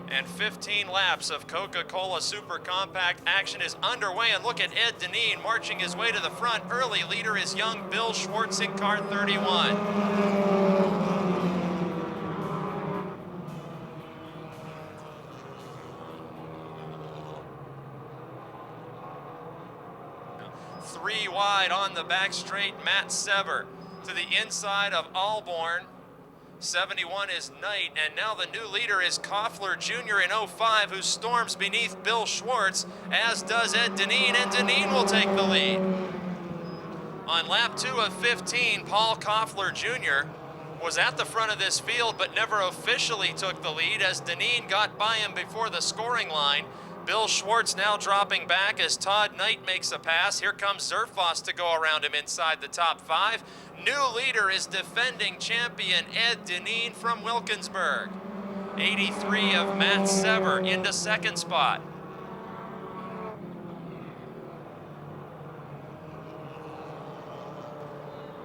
And 15 laps of Coca-Cola Super Compact action is underway. And look at Ed Deneen marching his way to the front. Early leader is young Bill Schwartz in car 31. Three wide on the back straight, Matt Sever. To the inside of Alborn. 71 is Knight, and now the new leader is Koffler Jr. in 05, who storms beneath Bill Schwartz, as does Ed Deneen, and Deneen will take the lead. On lap 2 of 15, Paul Koffler Jr. was at the front of this field but never officially took the lead as Deneen got by him before the scoring line. Bill Schwartz now dropping back as Todd Knight makes a pass. Here comes Zerfoss to go around him inside the top 5. New leader is defending champion Ed Deneen from Wilkinsburg. 83 of Matt Sever into second spot.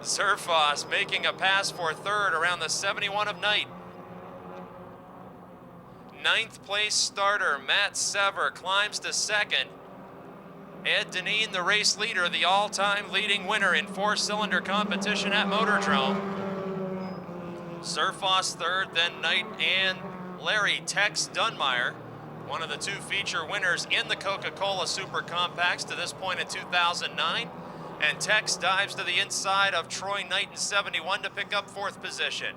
Zerfoss making a pass for third around the 71 of Knight. Ninth place starter Matt Sever climbs to second. Ed Deneen, the race leader, the all-time leading winner in four-cylinder competition at Motordrome. Zerfoss third, then Knight and Larry Tex Dunmeyer, one of the two feature winners in the Coca-Cola Super Compacts to this point in 2009. And Tex dives to the inside of Troy Knight in 71 to pick up fourth position.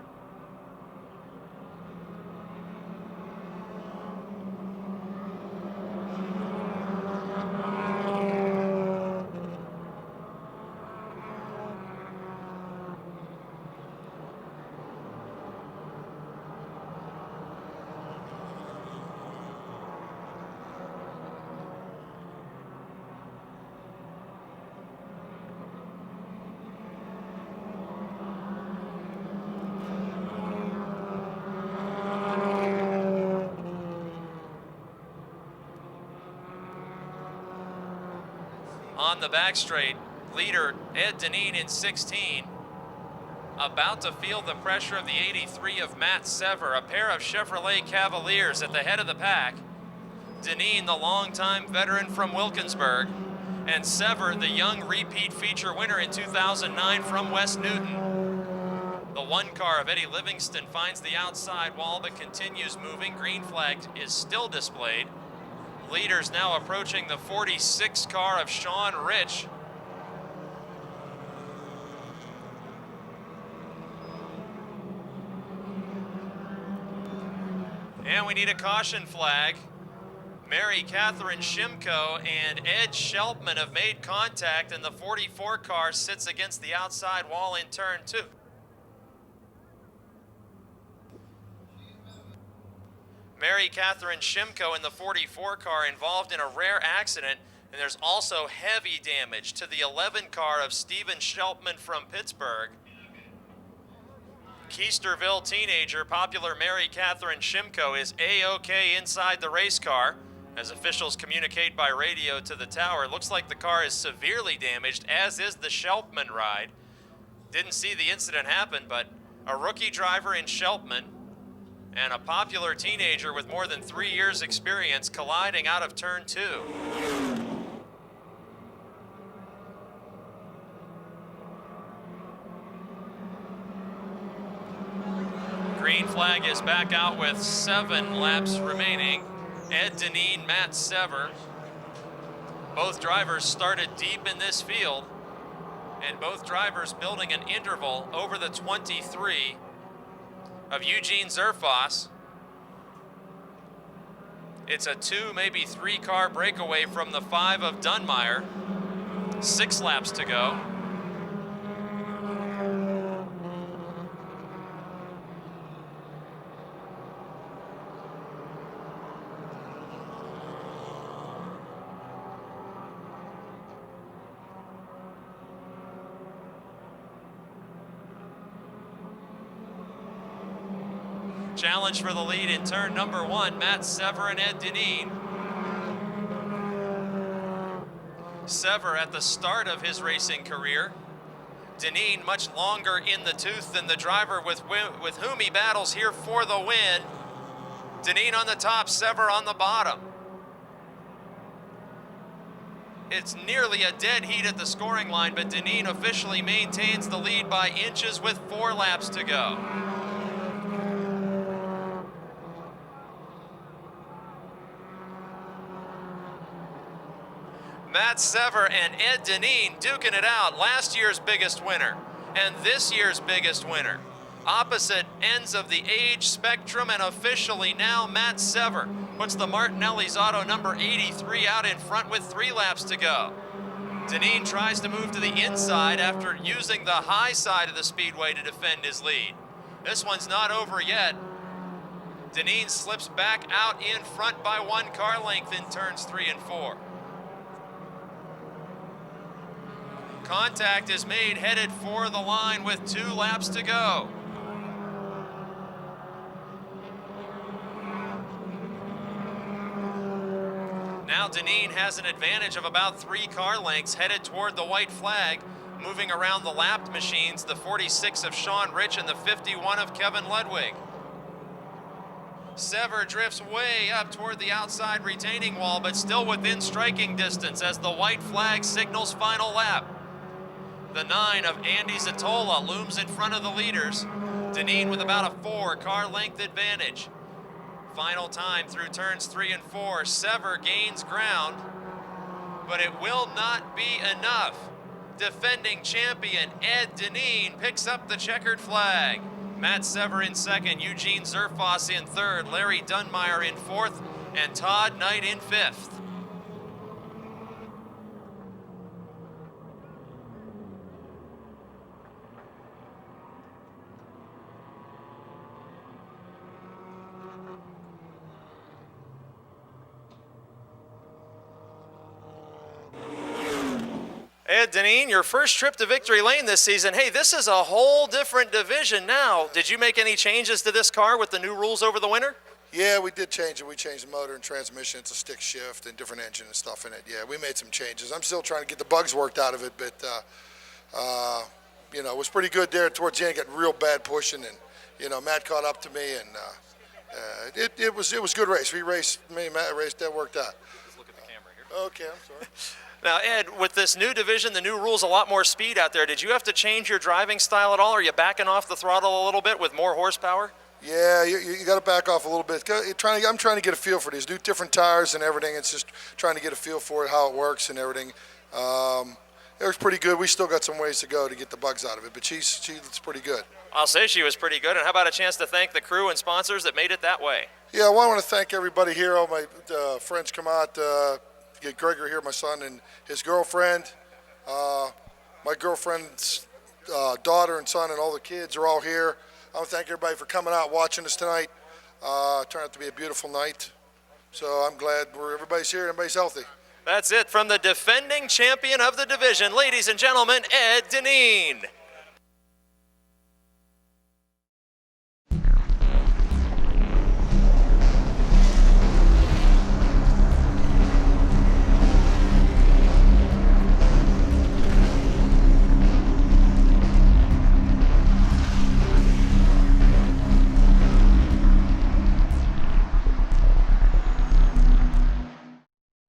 On the back straight, leader Ed Deneen in 16. About to feel the pressure of the 83 of Matt Sever, a pair of Chevrolet Cavaliers at the head of the pack. Deneen, the longtime veteran from Wilkinsburg, and Sever, the young repeat feature winner in 2009 from West Newton. The one car of Eddie Livingston finds the outside wall but continues moving. Green flag is still displayed. Leaders now approaching the 46 car of Sean Rich. And we need a caution flag. Mary Catherine Shimko and Ed Shelpman have made contact, and the 44 car sits against the outside wall in turn 2. Mary Catherine Shimko in the 44 car involved in a rare accident, and there's also heavy damage to the 11 car of Stephen Shelpman from Pittsburgh. Keisterville teenager, popular Mary Catherine Shimko, is A-OK inside the race car as officials communicate by radio to the tower. It looks like the car is severely damaged, as is the Shelpman ride. Didn't see the incident happen, but a rookie driver in Shelpman and a popular teenager with more than 3 years experience colliding out of turn 2. Green flag is back out with 7 laps remaining. Ed Deneen, Matt Sever. Both drivers started deep in this field, and both drivers building an interval over the 23 of Eugene Zerfoss. It's a 2, maybe 3 car breakaway from the 5 of Dunmeyer. 6 laps to go. Challenge for the lead in turn number 1, Matt Sever and Ed Deneen. Sever at the start of his racing career. Deneen much longer in the tooth than the driver with whom he battles here for the win. Deneen on the top, Sever on the bottom. It's nearly a dead heat at the scoring line, but Deneen officially maintains the lead by inches with 4 laps to go. Matt Sever and Ed Deneen duking it out, last year's biggest winner and this year's biggest winner. Opposite ends of the age spectrum, and officially now Matt Sever puts the Martinelli's auto number 83 out in front with 3 laps to go. Deneen tries to move to the inside after using the high side of the speedway to defend his lead. This one's not over yet. Deneen slips back out in front by 1 car length in turns 3 and 4. Contact is made, headed for the line with 2 laps to go. Now Deneen has an advantage of about 3 car lengths, headed toward the white flag, moving around the lapped machines, the 46 of Sean Rich and the 51 of Kevin Ludwig. Sever drifts way up toward the outside retaining wall, but still within striking distance as the white flag signals final lap. The 9 of Andy Zatola looms in front of the leaders. Deneen with about a 4 car length advantage. Final time through turns 3 and 4. Sever gains ground, but it will not be enough. Defending champion Ed Deneen picks up the checkered flag. Matt Sever in second, Eugene Zerfoss in third, Larry Dunmeyer in fourth, and Todd Knight in fifth. Ed Deneen, your first trip to Victory Lane this season. Hey, this is a whole different division now. Did you make any changes to this car with the new rules over the winter? Yeah, we did change it. We changed the motor and transmission. It's a stick shift and different engine and stuff in it. Yeah, we made some changes. I'm still trying to get the bugs worked out of it, but, you know, it was pretty good there towards the end. Got real bad pushing, and, you know, Matt caught up to me, and it was a good race. We raced, me and Matt raced, that worked out. Just look at the camera here. Okay, I'm sorry. Now, Ed, with this new division, the new rules, a lot more speed out there. Did you have to change your driving style at all? Are you backing off the throttle a little bit with more horsepower? Yeah, you got to back off a little bit. I'm trying to get a feel for these. Do different tires and everything. It's just trying to get a feel for it, how it works and everything. It was pretty good. We still got some ways to go to get the bugs out of it, but she's pretty good. I'll say she was pretty good. And how about a chance to thank the crew and sponsors that made it that way? Yeah, well, I want to thank everybody here. All my friends come out. Get Gregor here, my son, and his girlfriend. My girlfriend's daughter and son and all the kids are all here. I want to thank everybody for coming out, watching us tonight. Turned out to be a beautiful night. So I'm glad everybody's here and everybody's healthy. That's it from the defending champion of the division, ladies and gentlemen, Ed Deneen.